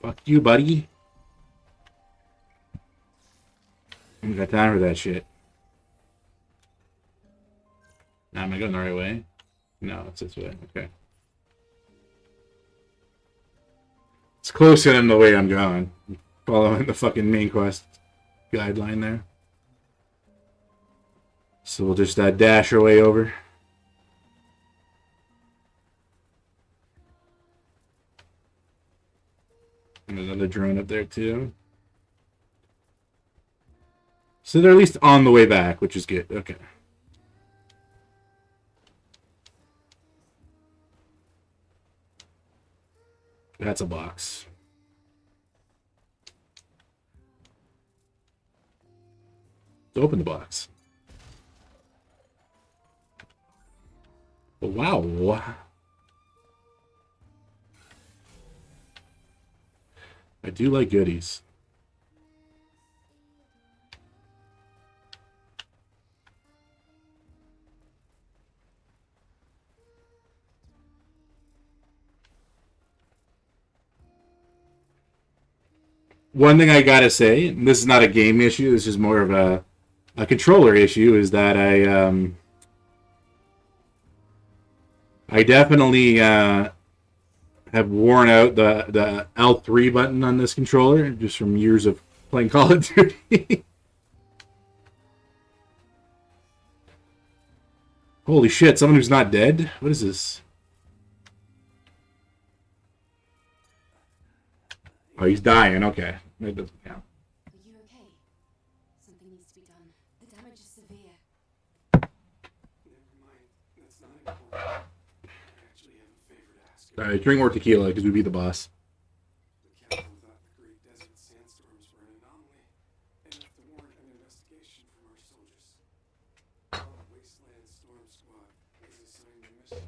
Fuck you, buddy. I ain't got time for that shit. Now, am I going the right way? No, it's this way. Okay. It's closer than the way I'm going. Following the fucking main quest guideline there. So we'll just dash our way over. And another drone up there too. So they're at least on the way back, which is good. Okay. That's a box. Let's open the box. Wow. I do like goodies. One thing I gotta say, and this is not a game issue, this is more of a controller issue, is that I definitely have worn out the L3 button on this controller just from years of playing Call of Duty. Holy shit, someone who's not dead? What is this? Oh, he's dying. Okay. That doesn't count. Are you okay? Something needs to be done. The damage is severe. Never mind. That's not important. I actually have a favor to ask. Alright, drink more tequila because we beat the boss. The captain thought the Great Desert Sandstorms were an anomaly, and left to warrant an investigation from our soldiers. Our Wasteland Storm Squad is assigned a mission,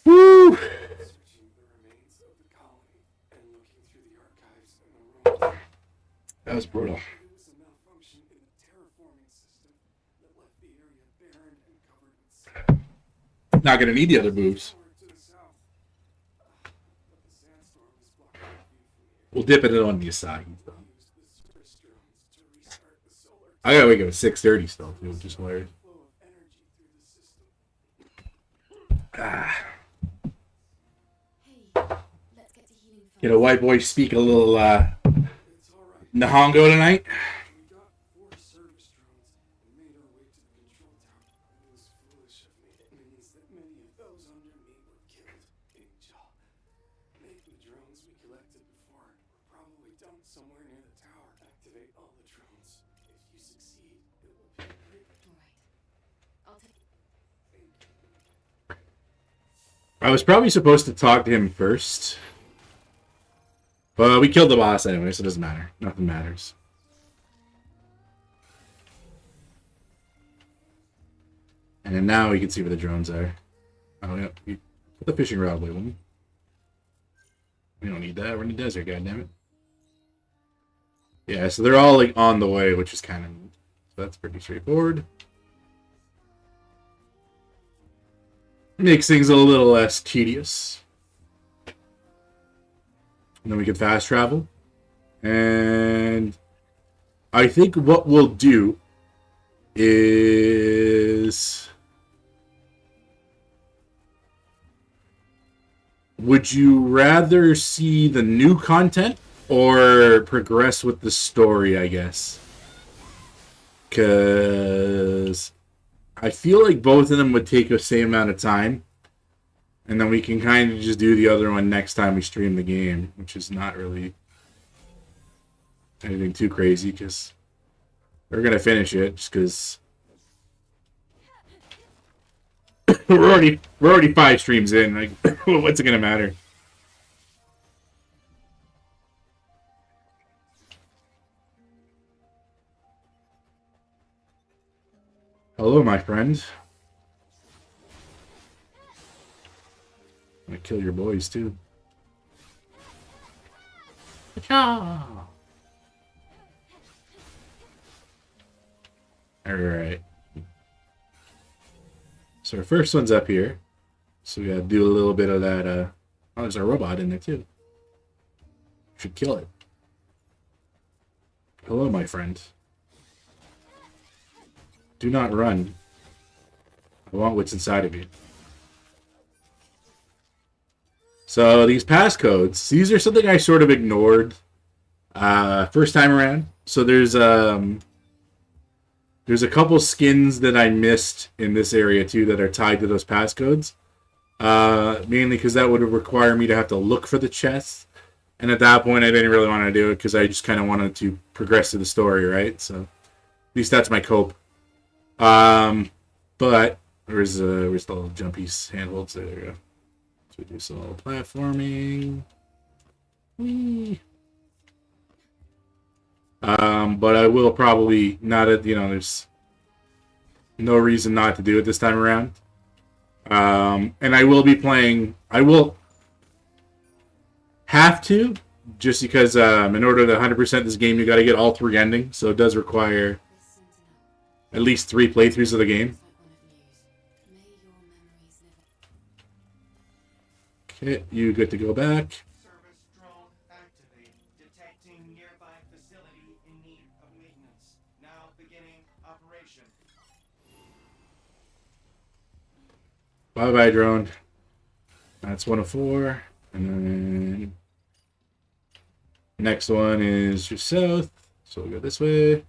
Woo! searching the remains of the colony and looking through the archives and the ruins. That was brutal. There was a malfunction in the terraforming system that left the area barren and covered with sand. Not gonna need the other moves. To the south. But the sandstorm is blocking the view from here. We'll dip it on the Asahi. Use the surface drones to restart the solar I gotta wake up at 6:30 still, too, which is hilarious. flow of energy through the system. Ah. Hey, let's get to healing first. Get a white boy speak a little It's all right. Nihongo tonight. We got 4 service drones and made our way to the control tower. It was foolish of me. It means that many of those under me were killed. Angel. Maybe the drones we collected before were probably dumped somewhere near the tower. Activate all the drones. If you succeed, it will be great. All right. I'll take. I was probably supposed to talk to him first. But we killed the boss anyway, so it doesn't matter. Nothing matters. And then now we can see where the drones are. Oh, yeah. You put the fishing rod away, woman. We don't need that. We're in the desert, goddammit. Yeah, so they're all like on the way, which is kind of neat. So that's pretty straightforward. Makes things a little less tedious. And then we can fast travel. And I think what we'll do is... Would you rather see the new content or progress with the story, I guess? Because I feel like both of them would take the same amount of time. And then we can kind of just do the other one next time we stream the game, which is not really anything too crazy, because we're going to finish it, just because we're already 5 streams in. Like, what's it going to matter? Hello, my friend. I'm gonna kill your boys too. Alright. So our first one's up here. So we gotta do a little bit of that. Oh, there's a robot in there too. Should kill it. Hello, my friend. Do not run. I want what's inside of you. So these passcodes, these are something I sort of ignored first time around. So there's a couple skins that I missed in this area too that are tied to those passcodes. Mainly because that would require me to have to look for the chests. And at that point, I didn't really want to do it because I just kind of wanted to progress through the story, right? So at least that's my cope. But where's the little jumpy handholds? There we go. So we do some little platforming. Whee. But I will probably not, there's no reason not to do it this time around. And I will be playing, I will have to, just because in order to 100% this game, you got to get all 3 endings. So it does require at least 3 playthroughs of the game. Okay, you get to go back. Service drone activate. Detecting nearby facility in need of maintenance. Now beginning operation. Bye-bye, drone. That's 104. And then next one is just south. So we'll go this way.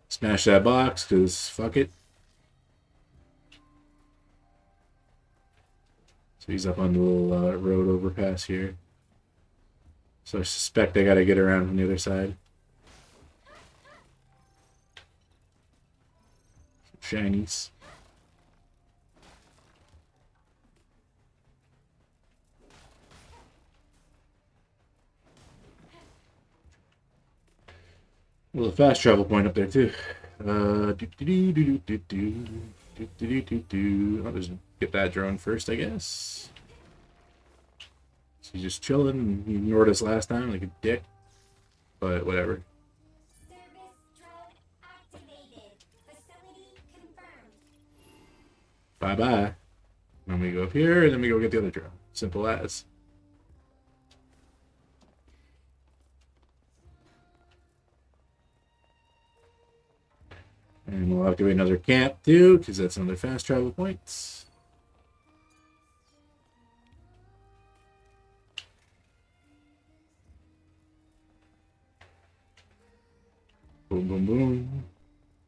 Smash that box, because fuck it. So he's up on the little road overpass here. So I suspect I gotta get around from the other side. Some shinies. A little fast travel point up there too. I'll just get that drone first, I guess. So he's just chilling. He ignored us last time like a dick, but whatever. Service drone activated. Facility confirmed. Bye bye. Then we go up here, and then we go get the other drone. Simple as. And we'll activate another camp too, because that's another fast travel point. Boom, boom, boom.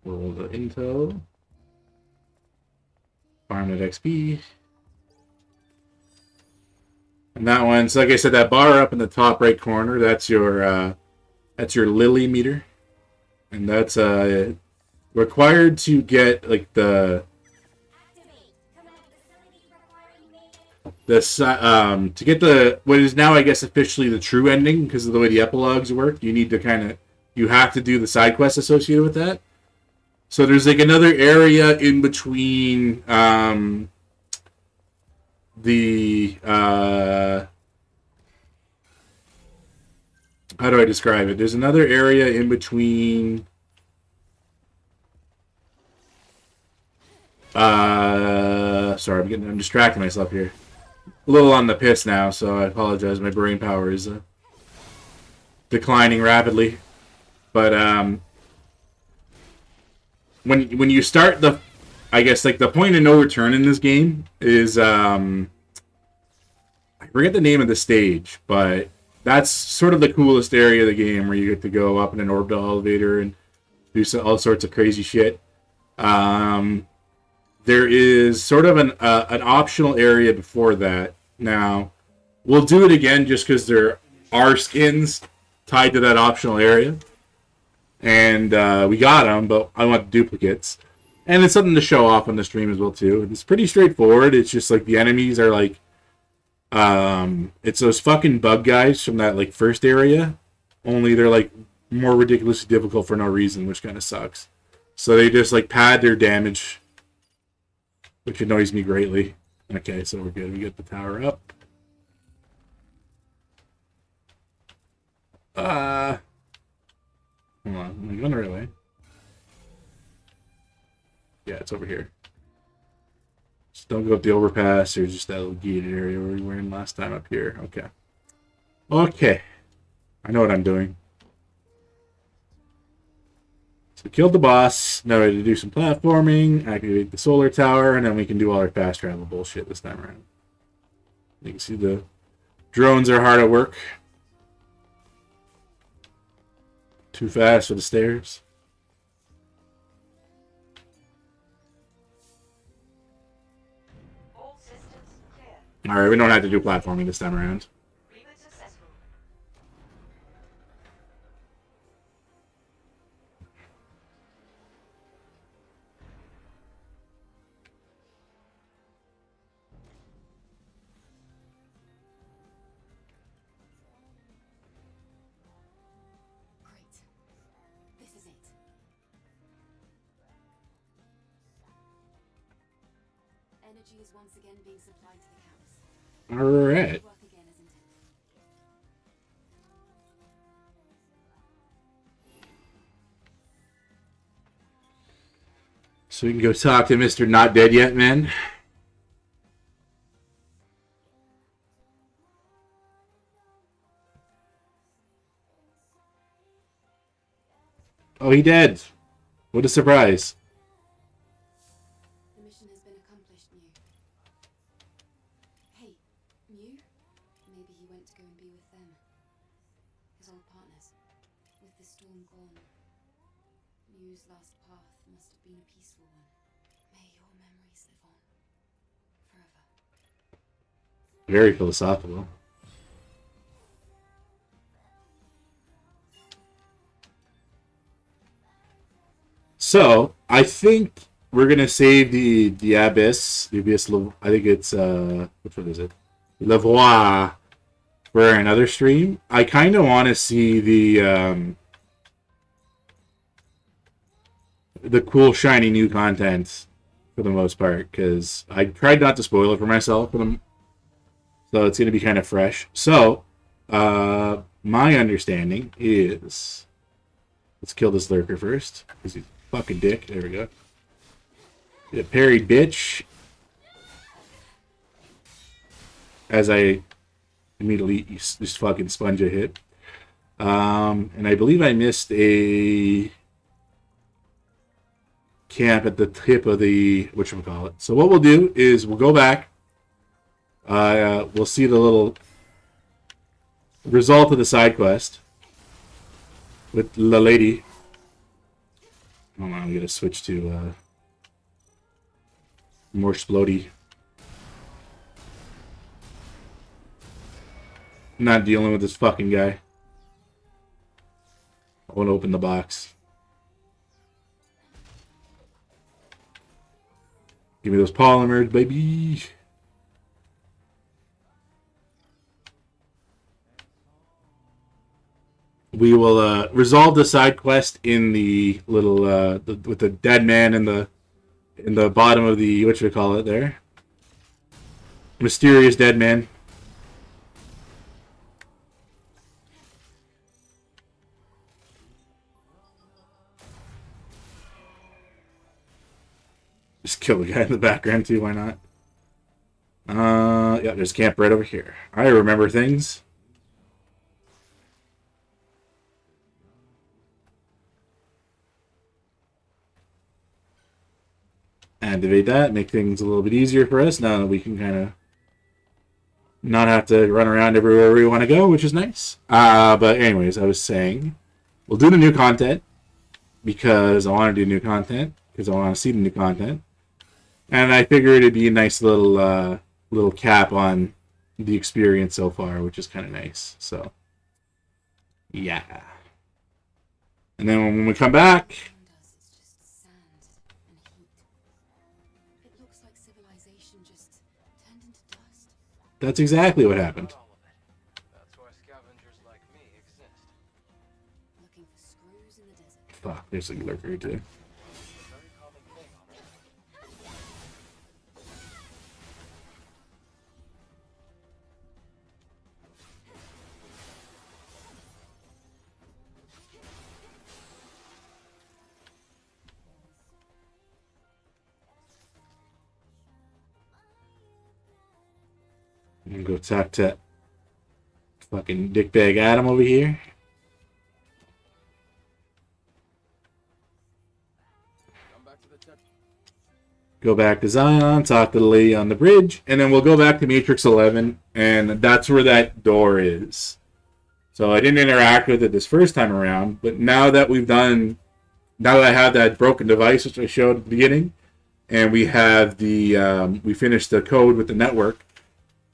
Roll the intel. Farm at XP. And that one, so like I said, that bar up in the top right corner, that's your Lily meter. And that's required to get like the to get the what is now I guess officially the true ending because of the way the epilogues work. You need to you have to do the side quests associated with that. So there's like another area in between the how do I describe it? There's another area in between sorry, I'm distracting myself here. A little on the piss now, so I apologize. My brain power is declining rapidly. But when you start I guess like the point of no return in this game is I forget the name of the stage, but that's sort of the coolest area of the game where you get to go up in an orbital elevator and do all sorts of crazy shit. There is sort of an optional area before that. Now, we'll do it again just because there are skins tied to that optional area. And we got them, but I want duplicates. And it's something to show off on the stream as well, too. It's pretty straightforward. It's just like the enemies are like... it's those fucking bug guys from that like first area. Only they're like more ridiculously difficult for no reason, which kind of sucks. So they just like pad their damage, which annoys me greatly. Okay, so we're good. We get the tower up. Hold on. I'm going the right way. Yeah, it's over here. Don't go up the overpass. There's just that little gated area where we were in last time up here. Okay. Okay. I know what I'm doing. So we killed the boss. Now we have to do some platforming, activate the solar tower, and then we can do all our fast travel bullshit this time around. You can see the drones are hard at work. Too fast for the stairs. All systems clear. Alright, we don't have to do platforming this time around. Reboot successful. Great. This is it. Energy is once again being supplied to the camps. Alright. Work again as intended. So we can go talk to Mr. Not Dead Yet Man. Oh, he dead. What a surprise. The mission has been accomplished, Mew. Hey, Mew? Maybe he went to go and be with them. His old partners. With the storm gone, Mew's last path must have been a peaceful one. May your memories live on. Forever. Very philosophical. So, I think we're gonna save the Abyss. The Abyss, I think it's, which one is it? Le Voix for another stream. I kind of want to see the cool, shiny new content for the most part, because I tried not to spoil it for myself for them. So it's going to be kind of fresh. So, my understanding is... Let's kill this lurker first. Because he's a fucking dick. There we go. Get a parried bitch. As I immediately just fucking sponge a hit. And I believe I missed a camp at the tip of the... whatchamacallit. So what we'll do is we'll go back. We'll see the little result of the side quest with the lady. Hold on, I'm gonna switch to more splody. Not dealing with this fucking guy. I want to open the box. Give me those polymers, baby. We will resolve the side quest in the little with the dead man in the bottom of the whatchamacallit there. Mysterious dead man. Just kill the guy in the background too, why not? Yeah, there's camp right over here. I remember things. Activate that, make things a little bit easier for us now that we can kind of not have to run around everywhere we want to go, which is nice. But anyways, I was saying we'll do the new content because I want to do new content because I want to see the new content, and I figured it'd be a nice little cap on the experience so far, which is kind of nice. So yeah, and then when we come back. Around us, it's just sand and heat. It looks like civilization just turned into dust. That's exactly what happened. All of it. That's why scavengers like me exist. Looking for screws in the desert. Fuck, there's a lurker too. A very common thing on Earth. And go talk to fucking dickbag Adam over here. Go back to Zion, talk to the lady on the bridge, and then we'll go back to Matrix 11, and that's where that door is. So I didn't interact with it this first time around, but now that I have that broken device, which I showed at the beginning, and we have we finished the code with the network,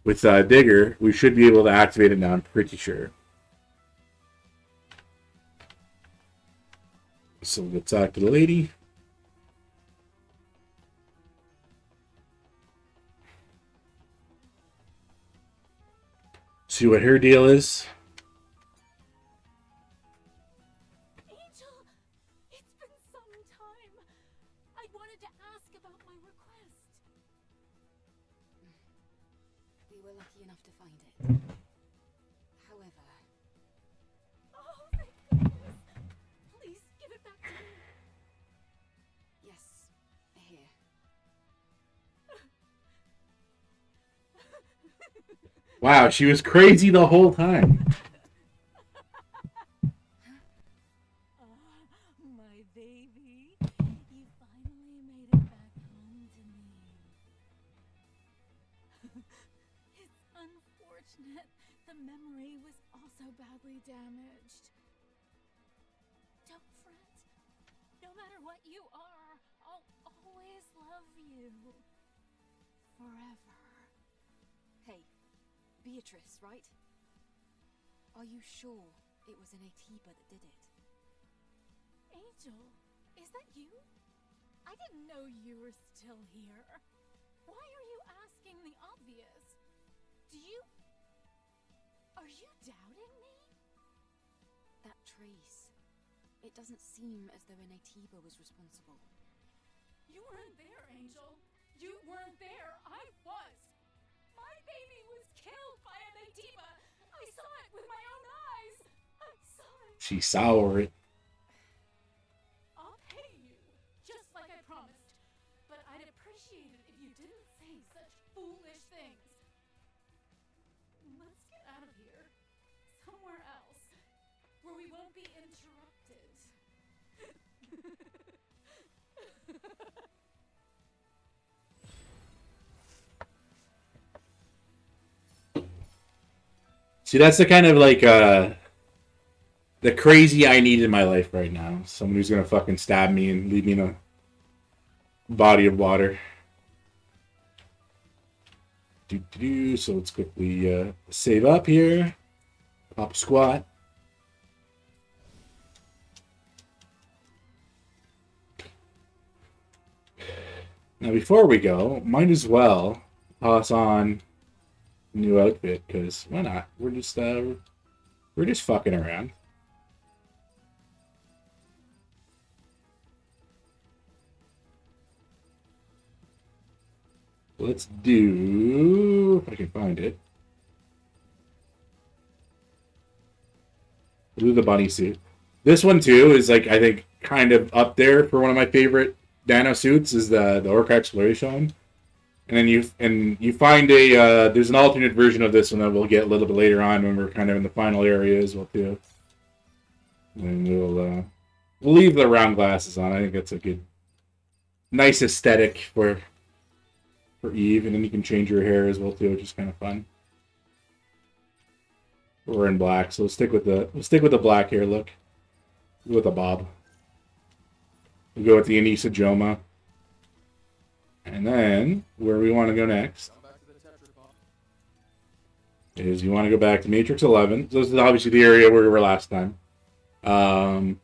with Digger, we should be able to activate it now, I'm pretty sure. So we'll talk to the lady. See what her deal is. Angel, it's been some time. I wanted to ask about my request. We were lucky enough to find it. However... Oh, thank goodness. Please give it back to me. Yes, here. Wow, she was crazy the whole time. My baby, you finally made it back home to me. It's unfortunate the memory was also badly damaged. Don't fret. No matter what you are, I'll always love you. Forever. Hey, Beatrice, right? Are you sure it was an Atiba that did it? Angel, is that you? I didn't know you were still here. Why are you asking the obvious? Are you doubting me? That trace. It doesn't seem as though an Atiba was responsible. You weren't there, Angel. You weren't there. I was. My baby was killed by an Atiba. I saw it with my own eyes. I saw it. She saw it. I'll pay you, just like I promised. But I'd appreciate it if you didn't say such foolish things. Let's get out of here. Somewhere else. Where we won't be interrupted. See, that's the kind of the crazy I need in my life right now. Someone who's gonna fucking stab me and leave me in a body of water. So let's quickly save up here. Pop a squat. Now before we go, might as well toss on a new outfit, because why not? We're just fucking around. Let's do, if I can find it. We'll do the bunny suit. This one too is I think kind of up there for one of my favorite Dano suits is the Orca Exploration. And then you find there's an alternate version of this one that we'll get a little bit later on when we're kind of in the final area as well too. And we'll leave the round glasses on. I think that's a good, nice aesthetic for Eve, and then you can change your hair as well too, which is kind of fun. We're in black, so we'll stick with the black hair look with a bob. We'll go with the Anissa Joma. And then, where we want to go next is you want to go back to Matrix 11. So this is obviously the area where we were last time. And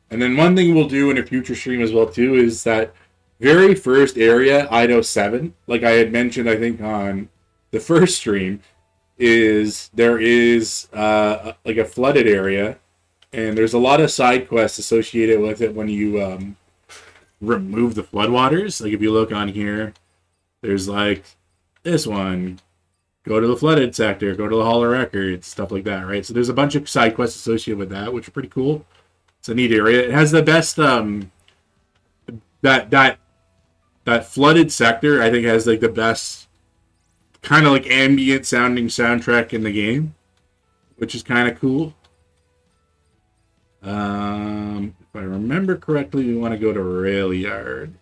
then one thing we'll do in a future stream as well too is that very first area, Ido 7, like I had mentioned, I think on the first stream, there is like a flooded area, and there's a lot of side quests associated with it when you remove the floodwaters. Like if you look on here, there's like this one, go to the flooded sector, go to the Hall of Records, stuff like that, right? So there's a bunch of side quests associated with that, which are pretty cool. It's a neat area. It has the best that flooded sector, I think, has like the best kind of like ambient sounding soundtrack in the game, which is kind of cool. If I remember correctly, we want to go to Rail Yard.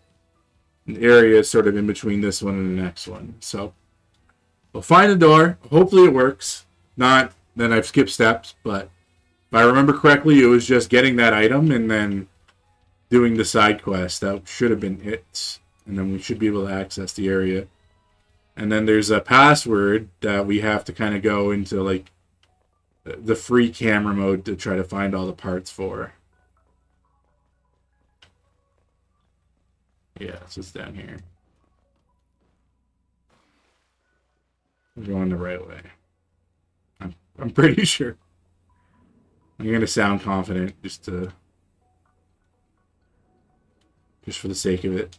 An area sort of in between this one and the next one. So we'll find the door. Hopefully it works. Not, then I've skipped steps, but if I remember correctly, it was just getting that item and then doing the side quest. That should have been it. And then we should be able to access the area. And then there's a password that we have to kind of go into like the free camera mode to try to find all the parts for. Yeah, so it's down here. We're going the right way. I'm pretty sure. I'm gonna sound confident just for the sake of it.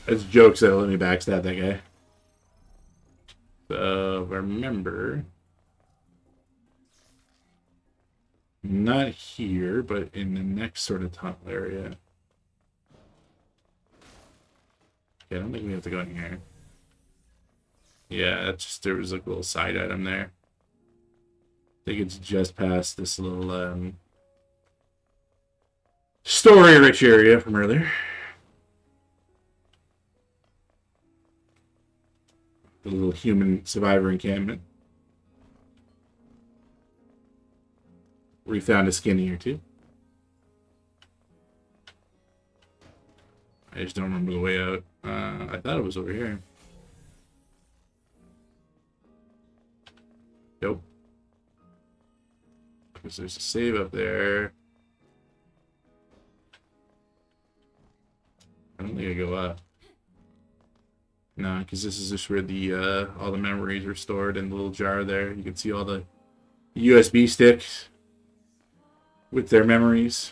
It's jokes that let me backstab that guy. So, remember... Not here, but in the next sort of tunnel area. Okay, I don't think we have to go in here. Yeah, that's just, there was like a little side item there. I think it's just past this little, story-rich area from earlier. The little human survivor encampment. We found a skin here too. I just don't remember the way out. I thought it was over here. Nope. Because there's a save up there. I don't think I go up. No, because this is just where the all the memories are stored in the little jar there. You can see all the USB sticks with their memories.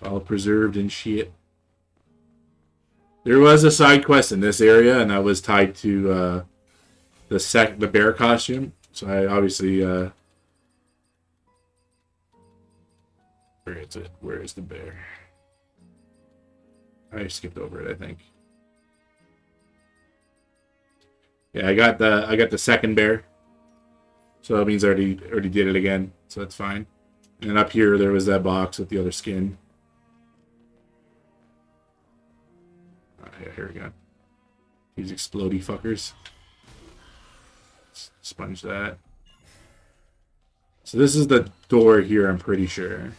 All preserved and shit. There was a side quest in this area, and that was tied to the bear costume. So I obviously where is it? Where is the bear? I skipped over it, I think. Yeah, I got the second bear. So that means I already did it again, so that's fine. And up here there was that box with the other skin. Yeah, here we go. These explodey fuckers. Let's sponge that. So this is the door here, I'm pretty sure.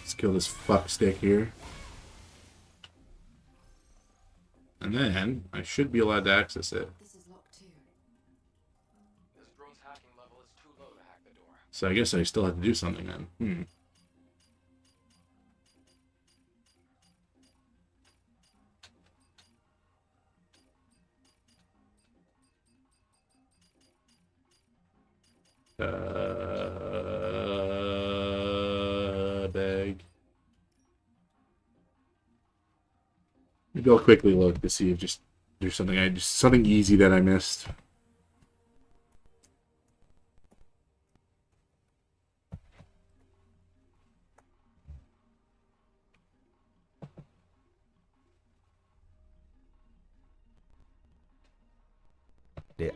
Let's kill this fuck stick here. And then I should be allowed to access it. This is locked too. This drone's hacking level is too low to hack the door. So I guess I still have to do something then. Bag. Maybe I'll quickly look to see if there's something easy that I missed. Yeah.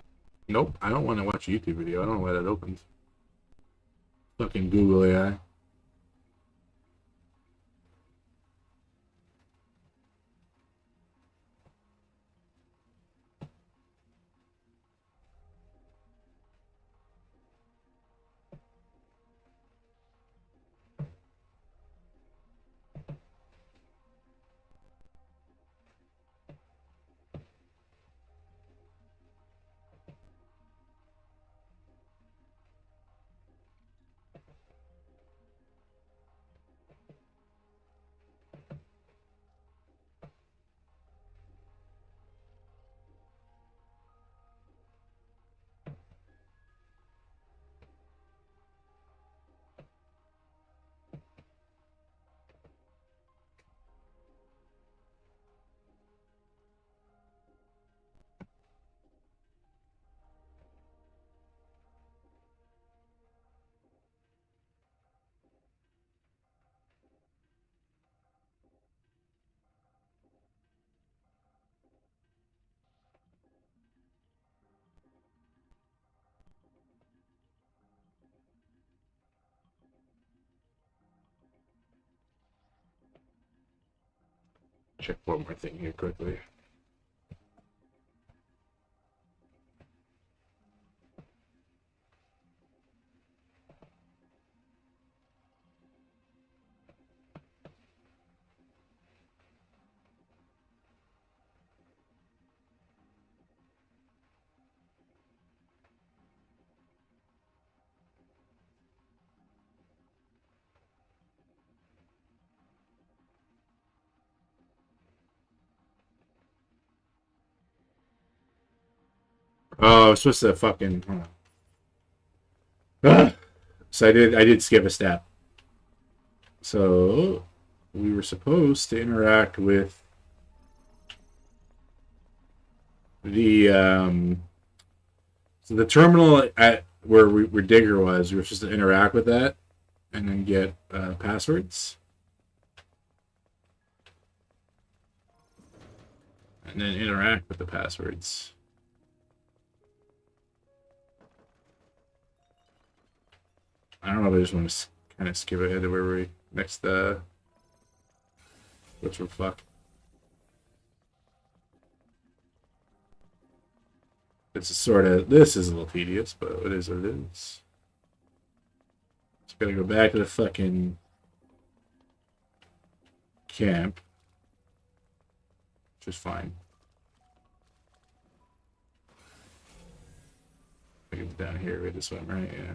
Nope, I don't want to watch a YouTube video. I don't know why that opens. Fucking Google AI. check one more thing here quickly. Oh, I was supposed to fucking. So I did skip a step. So we were supposed to interact with the so the terminal at where Digger was. We were supposed to interact with that and then get passwords. And then interact with the passwords. I don't know if I just want to kind of skip ahead to where we next which would fuck. This is a little tedious, but it is what it is. Just gotta go back to the fucking camp, which is fine. I think it's down here with this one, right? Yeah.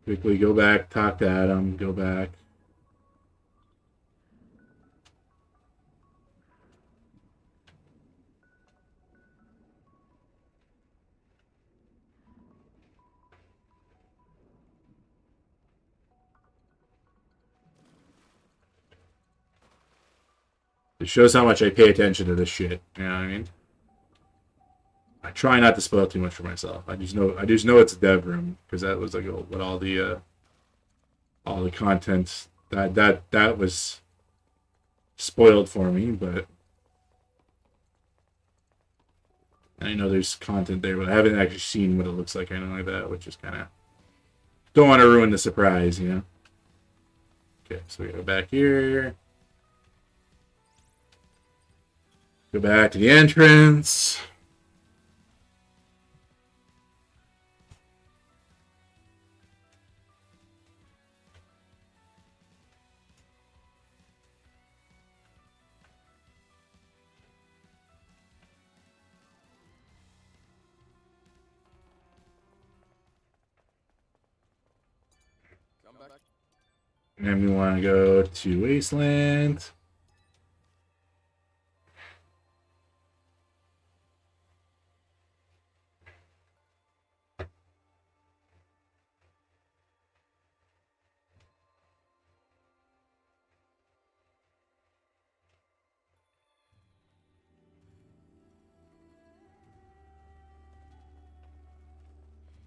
Quickly go back, talk to Adam, go back. It shows how much I pay attention to this shit. You know what I mean? I try not to spoil too much for myself. I just know it's a dev room because that was like what all the content that was spoiled for me. But I know there's content there, but I haven't actually seen what it looks like or anything like that, which is kind of don't want to ruin the surprise, you know. Okay, so we go back here. Go back to the entrance. And then we want to go to Wasteland.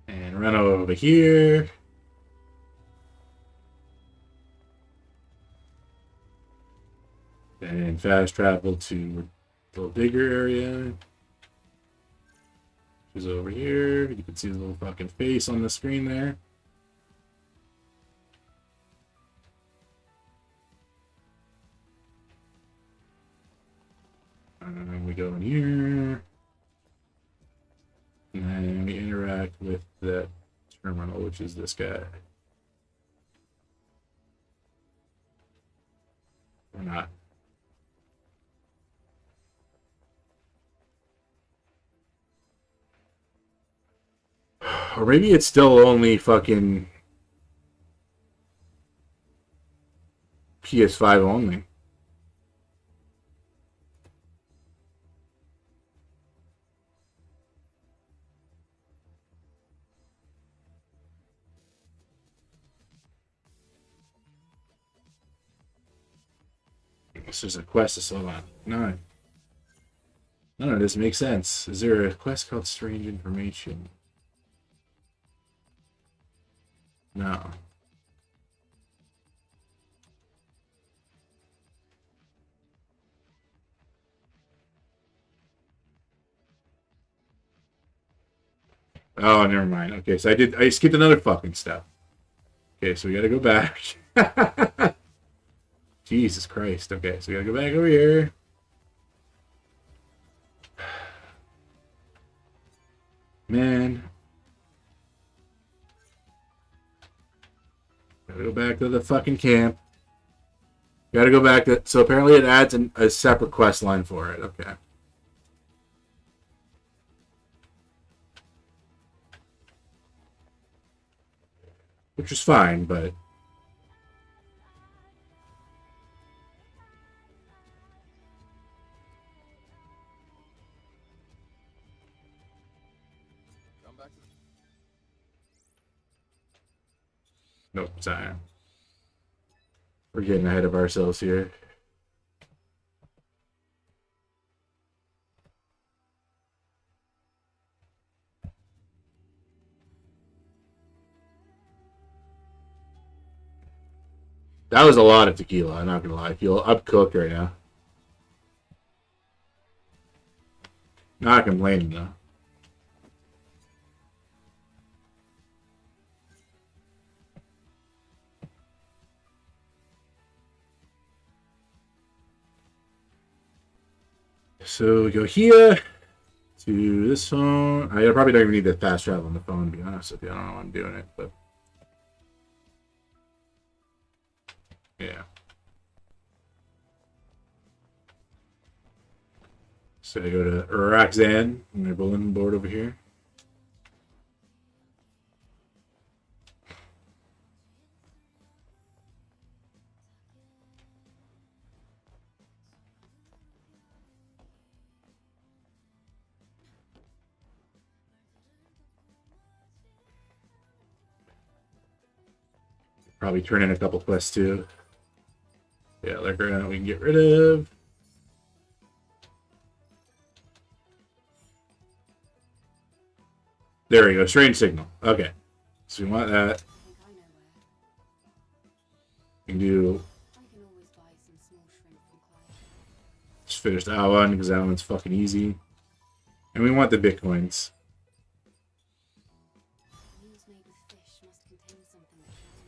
And run over here. And fast travel to the little Digger area. Which is over here. You can see the little fucking face on the screen there. And we go in here. And then we interact with that terminal, which is this guy. Or not. Or maybe it's still only fucking PS5 only. This is a quest. So on. No. None of this makes sense. Is there a quest called Strange Information? No. Oh, never mind. Okay, so I skipped another fucking step. Okay, so we gotta go back. Jesus Christ. Okay, so we gotta go back over here. Man. Gotta go back to the fucking camp. Gotta go back to... So apparently it adds a separate quest line for it. Okay. Which is fine, but... Nope, sorry. We're getting ahead of ourselves here. That was a lot of tequila, I'm not gonna lie. I feel upcooked right now. Not complaining though. So we go here to this phone. I probably don't even need the fast travel on the phone, to be honest with you. I don't know why I'm doing it, but yeah. So I go to Roxanne and their bulletin board over here. Probably turn in a couple quests too. Yeah, liquor we can get rid of. There we go, strange signal. Okay. So we want that. I think I know where. We can do I can always buy some small shrimp from Clyde. just finish that one because that one's fucking easy. And we want the bitcoins. Meals made with fish must contain something that can.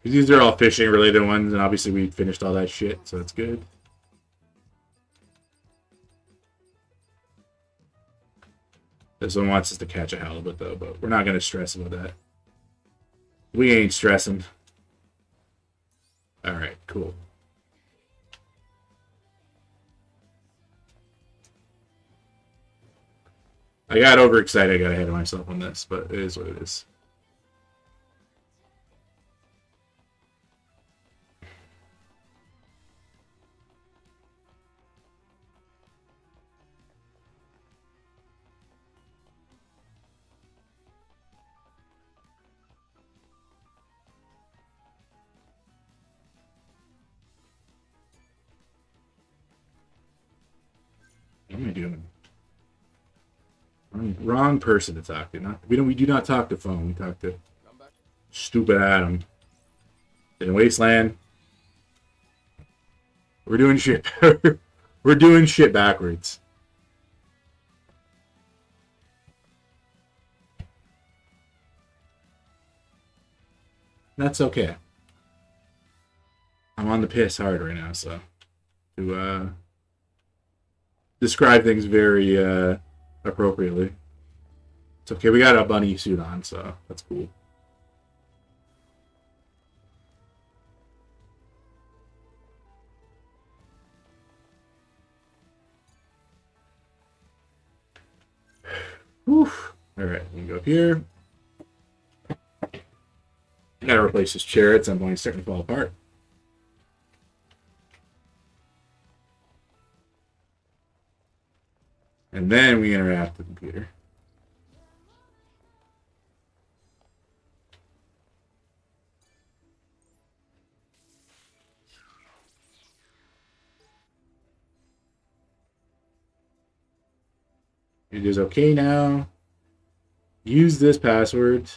Because these are all fishing related ones, and obviously we finished all that shit, so that's good. This one wants us to catch a halibut though, but we're not gonna stress about that. We ain't stressing. Alright, cool. I got overexcited, I got ahead of myself on this, but it is what it is. What am I doing? Wrong person to talk to. We do not talk to phone. We talk to stupid Adam in Wasteland. We're doing shit. We're doing shit backwards. That's okay. I'm on the piss hard right now, so to describe things very appropriately. It's okay. We got a bunny suit on, so that's cool. Whew. All right, we can go up here. Gotta replace this chair at some point. It's starting to fall apart. And then we interact with the computer. It is okay now. Use this password.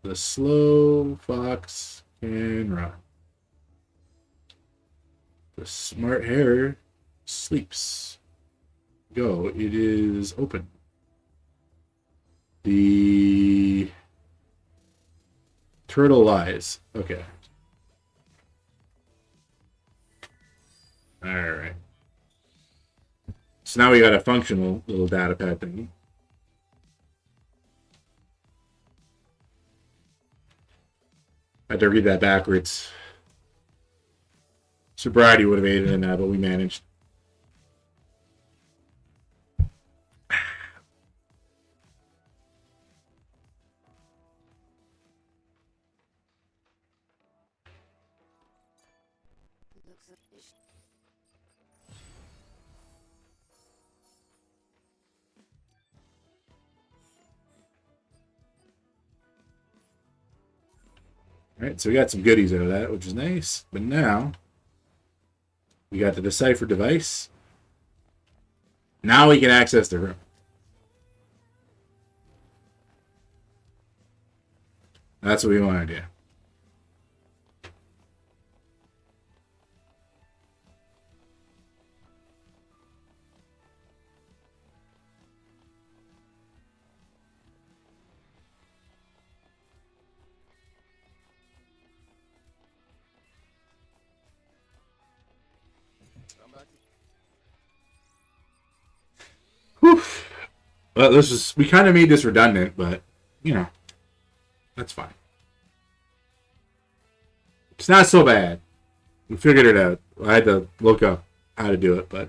The slow fox can run. The smart hare sleeps. go. It is open. The turtle lies. Okay. Alright. So now we got a functional little data pad thingy. I had to read that backwards. Sobriety would have aided in that, but we managed. Looks like it sh- Alright, so we got some goodies out of that, which is nice. But now, we got the decipher device. Now we can access the room. That's what we want to do. Whew. Well, we kind of made this redundant, but, you know, that's fine. It's not so bad. We figured it out. I had to look up how to do it, but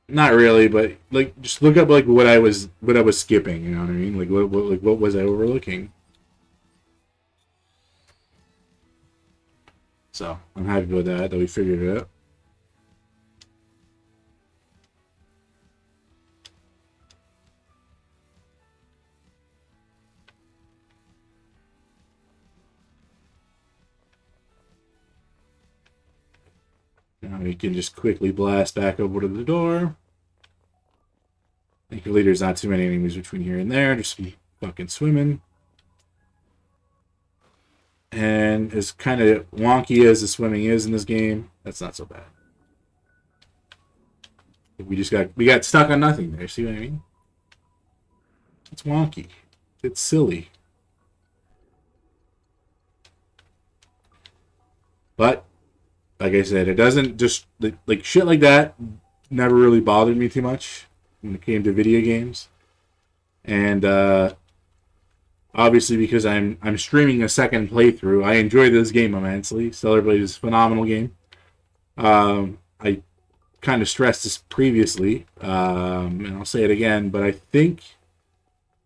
not really. But like, just look up like what I was skipping. You know what I mean? Like what was I overlooking? So I'm happy with that we figured it out. Now we can just quickly blast back over to the door. Thankfully, there's not too many enemies between here and there. Just be fucking swimming. And as kind of wonky as the swimming is in this game, that's not so bad. We got stuck on nothing there. See what I mean? It's wonky. It's silly. But like I said, it doesn't just like shit like that never really bothered me too much when it came to video games. And obviously because I'm streaming a second playthrough, I enjoy this game immensely. Stellar Blade is a phenomenal game. I kind of stressed this previously, and I'll say it again, but I think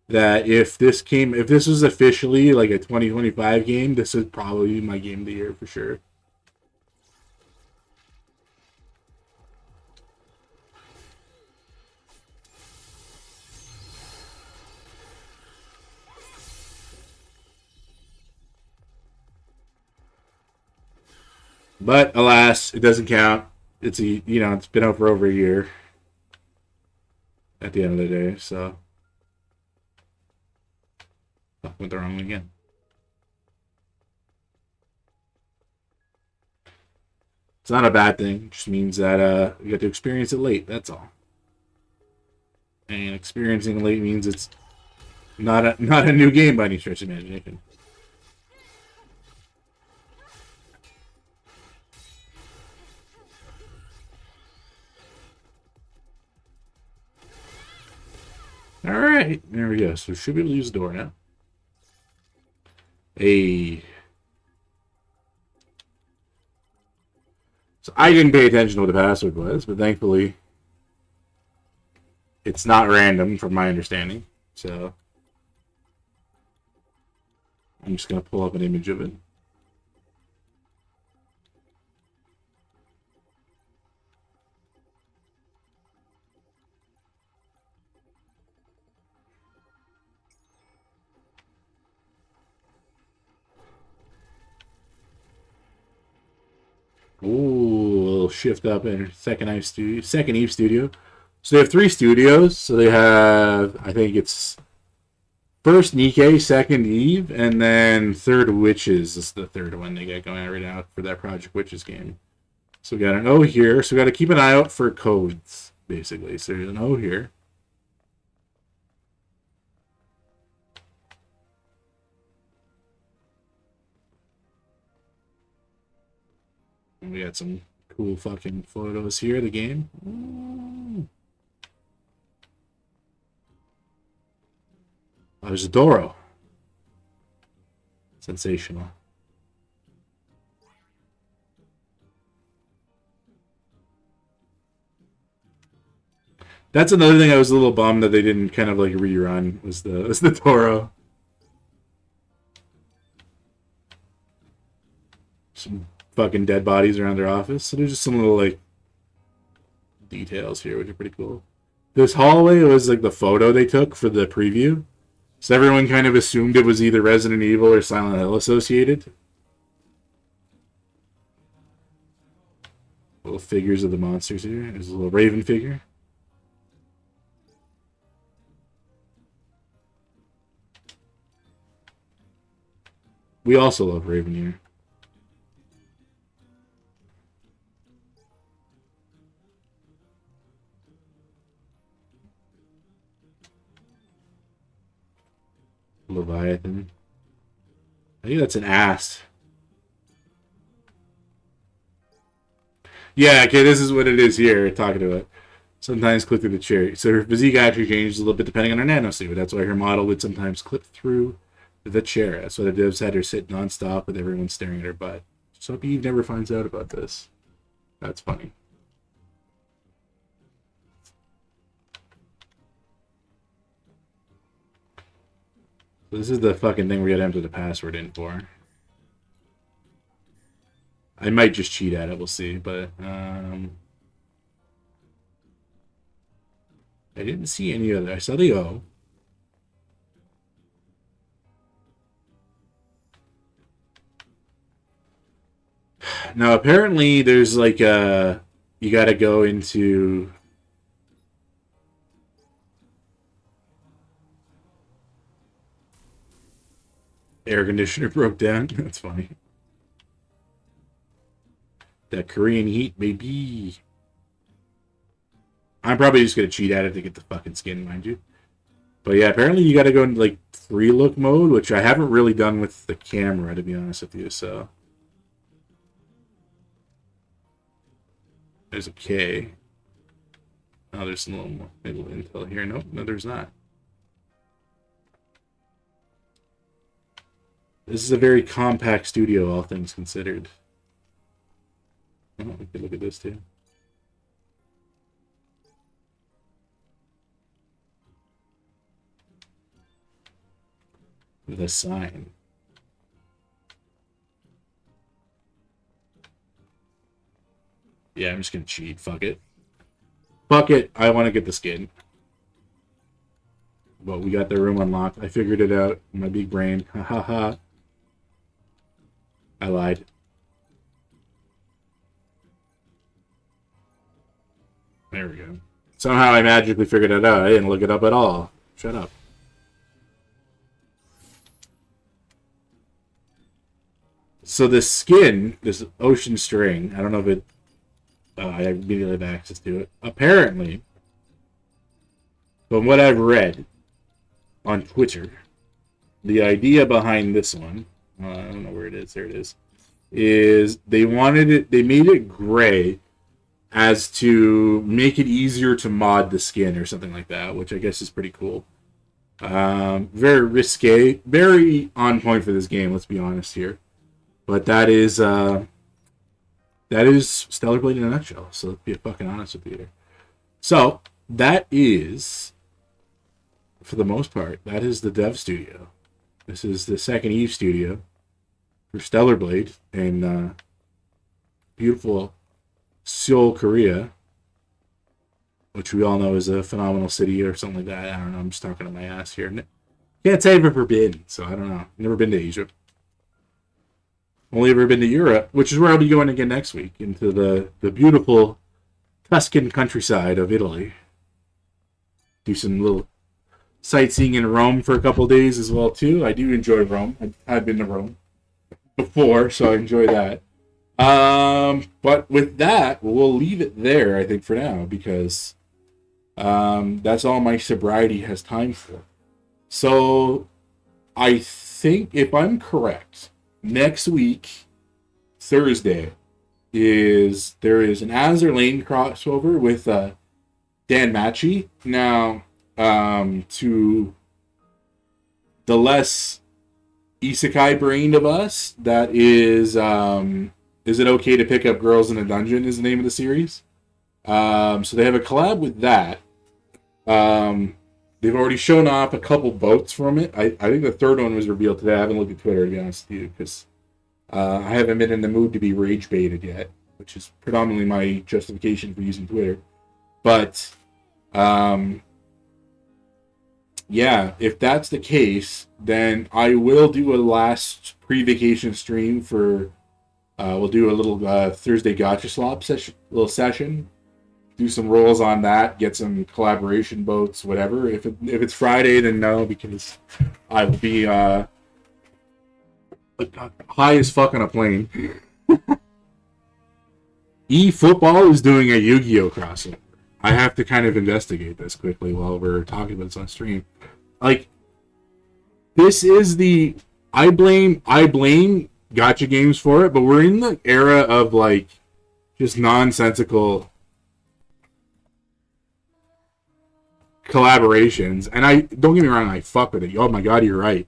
that if this was officially like a 2025 game, this is probably my game of the year for sure. But alas, it doesn't count. It's it's been out for over a year. At the end of the day, so went the wrong way again. It's not a bad thing. It just means that you get to experience it late. That's all. And experiencing it late means it's not a new game by any stretch of imagination. Alright, there we go. So we should be able to use the door now. Hey. So I didn't pay attention to what the password was, but thankfully it's not random from my understanding. So I'm just going to pull up an image of it. Ooh, a little shift up in second Eve studio. So they have 3 studios. So they have, I think it's first Nikkei, second Eve, and then third Witches is the third one they got going on right now for that Project Witches game. So we got an O here. So we got to keep an eye out for codes, basically. So there's an O here. And we got some cool fucking photos here of the game. Ooh. Oh, there's a Doro. Sensational. That's another thing I was a little bummed that they didn't kind of like rerun was the Toro. Some fucking dead bodies around their office. So there's just some little like details here, which are pretty cool. This hallway was like the photo they took for the preview. So everyone kind of assumed it was either Resident Evil or Silent Hill associated. Little figures of the monsters here. There's a little Raven figure. We also love Raven here. Leviathan. I think that's an ass. Yeah, okay, this is what it is here, talking to it. Sometimes clip through the chair. So her physique actually changes a little bit depending on her nanosuit. That's why her model would sometimes clip through the chair. That's why the devs had her sit non-stop with everyone staring at her butt. Just hope Eve never finds out about this. That's funny. So this is the fucking thing we gotta enter the password in for. I might just cheat at it, we'll see, but I didn't see any other. I saw the O. Now apparently there's like you gotta go into air conditioner broke down. That's funny. That Korean heat, baby. I'm probably just gonna cheat at it to get the fucking skin, mind you. But yeah, apparently you gotta go into like free look mode, which I haven't really done with the camera, to be honest with you, so. There's a K. Oh, there's some little middle intel here. Nope, no, there's not. This is a very compact studio, all things considered. Oh, we can look at this too. With a sign. Yeah, I'm just gonna cheat. Fuck it. Fuck it. I want to get the skin. Well, we got the room unlocked. I figured it out. My big brain. Ha ha ha. I lied. There we go. Somehow I magically figured it out. I didn't look it up at all. Shut up. So this skin, this ocean string, I don't know if it... I immediately have access to it. Apparently, from what I've read on Twitter, the idea behind this one, I don't know where it is, there it is they wanted it, they made it gray as to make it easier to mod the skin or something like that, which I guess is pretty cool. Very risque, very on point for this game, let's be honest here. But that is Stellar Blade in a nutshell. So let's be fucking honest with you here. So that is, for the most part, that is the dev studio. This is the second Eve studio for Stellar Blade in beautiful Seoul, Korea, which we all know is a phenomenal city or something like that. I don't know. I'm just talking to my ass here. Can't say I've ever been, so I don't know. Never been to Asia. Only ever been to Europe, which is where I'll be going again next week, into the beautiful Tuscan countryside of Italy. Do some sightseeing in Rome for a couple days as well too. I do enjoy Rome. I've been to Rome before, so I enjoy that. But with that, we'll leave it there, I think, for now, because that's all my sobriety has time for. So I think, if I'm correct, next week, Thursday, there is an Azur Lane crossover with Dan Matchy. Now, to the less isekai brained of us, that is It Okay to Pick Up Girls in a Dungeon is the name of the series. So they have a collab with that. They've already shown off a couple boats from it. I think the third one was revealed today. I haven't looked at Twitter, to be honest with you, because I haven't been in the mood to be rage baited yet, which is predominantly my justification for using Twitter. But, yeah, if that's the case, then I will do a last pre-vacation stream for, we'll do a little Thursday Gotcha Slop session. Do some rolls on that, get some collaboration boats, whatever. If it's Friday, then no, because I will be high as fuck on a plane. eFootball is doing a Yu-Gi-Oh crossover. I have to kind of investigate this quickly while we're talking about this on stream. Like, this is the I blame Gacha games for it, but we're in the era of like just nonsensical collaborations, and I don't get me wrong, I fuck with it. Oh my god, you're right.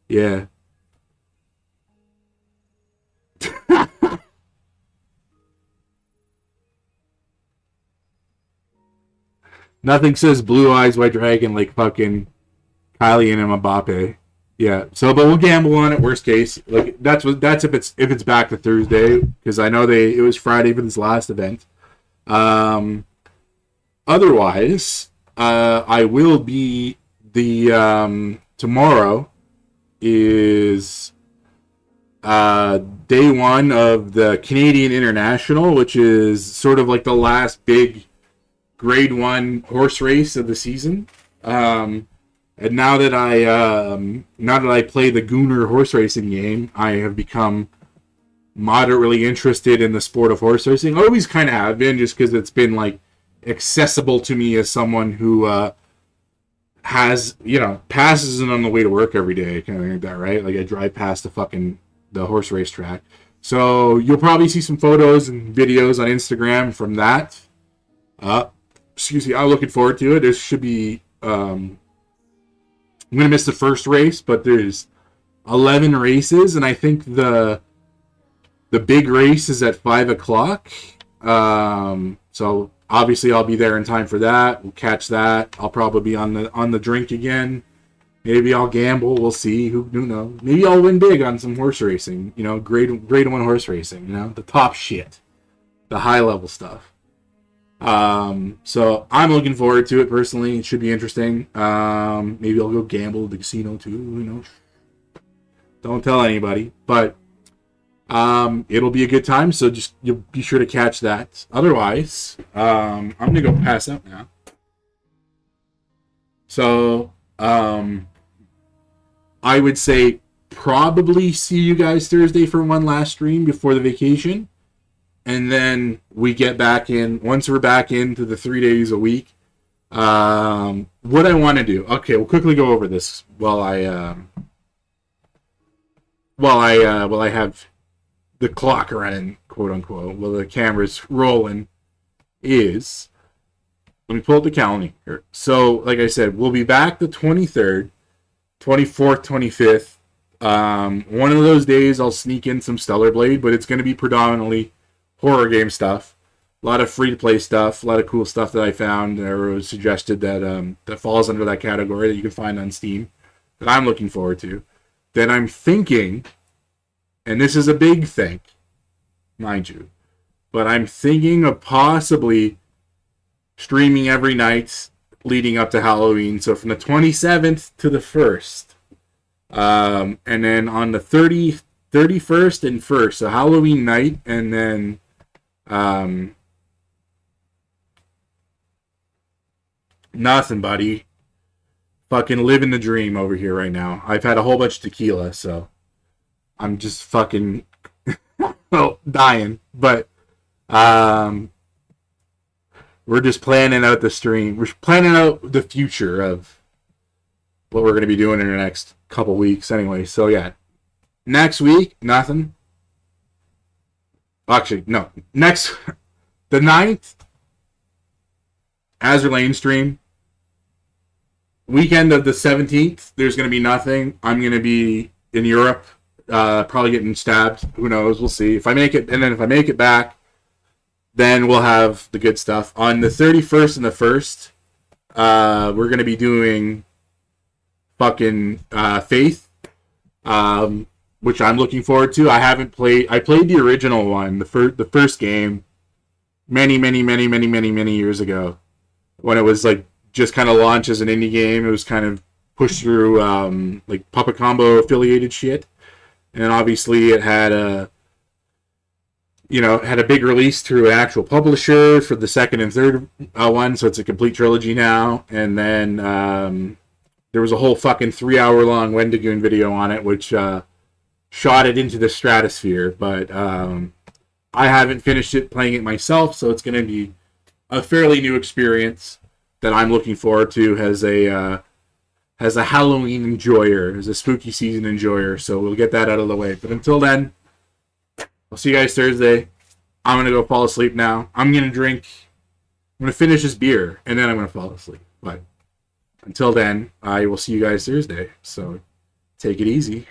Yeah. Nothing says Blue Eyes White Dragon like fucking Kylie and Mbappe. Yeah. So, but we'll gamble on it. Worst case, like that's if it's back to Thursday, because I know it was Friday for this last event. Otherwise, I will be tomorrow is day one of the Canadian International, which is sort of like the last big Grade 1 horse race of the season. And now that I play the Gooner horse racing game, I have become moderately interested in the sport of horse racing. I always kind of have been, just because it's been like accessible to me as someone who has, passes it on the way to work every day, kind of like that, right? Like I drive past the horse race track. So you'll probably see some photos and videos on Instagram from that. Excuse me, I'm looking forward to it. There should be, I'm going to miss the first race, but there's 11 races, and I think the big race is at 5 o'clock. So obviously I'll be there in time for that. We'll catch that. I'll probably be on the drink again. Maybe I'll gamble. We'll see. Who knows? Maybe I'll win big on some horse racing. Grade 1 horse racing. The top shit, the high level stuff. So I'm looking forward to it personally. It should be interesting. Maybe I'll go gamble at the casino too. Who knows? Don't tell anybody. But it'll be a good time. So you'll be sure to catch that. Otherwise, I'm gonna go pass out now. So I would say probably see you guys Thursday for one last stream before the vacation. And then we get back in, once we're back into the 3 days a week, what I want to do. Okay, we'll quickly go over this while I have the clock running, quote unquote, while the camera's rolling, is, let me pull up the calendar here. So, like I said, we'll be back the 23rd, 24th, 25th. One of those days I'll sneak in some Stellar Blade, but it's going to be predominantly horror game stuff, a lot of free-to-play stuff, a lot of cool stuff that I found or was suggested that falls under that category that you can find on Steam that I'm looking forward to. Then I'm thinking, and this is a big thing, mind you, but I'm thinking of possibly streaming every night leading up to Halloween. So from the 27th to the 1st, and then on the 31st and 1st, so Halloween night, and then nothing, buddy. fucking living the dream over here right now. I've had a whole bunch of tequila, so I'm just fucking dying. But we're just planning out the stream. We're planning out the future of what we're going to be doing in the next couple weeks anyway. So yeah, next week, nothing. Actually, no. Next, the 9th, Azur Lane stream. Weekend of the 17th, there's going to be nothing. I'm going to be in Europe, probably getting stabbed. Who knows? We'll see. If I make it, and then if I make it back, then we'll have the good stuff. On the 31st and the 1st, we're going to be doing fucking Faith, which I'm looking forward to. I haven't played. I played the original one, the first game, many years ago, when it was like just kind of launched as an indie game. It was kind of pushed through like Puppet Combo affiliated shit, and obviously it had a big release through an actual publisher for the second and third one, so it's a complete trilogy now. And then there was a whole fucking 3-hour long Wendigoon video on it, which shot it into the stratosphere. But I haven't finished it playing it myself, so it's going to be a fairly new experience that I'm looking forward to as a Halloween enjoyer, as a spooky season enjoyer. So we'll get that out of the way. But until then, I'll see you guys Thursday. I'm going to go fall asleep now. I'm going to finish this beer, and then I'm going to fall asleep. But until then, I will see you guys Thursday. So take it easy.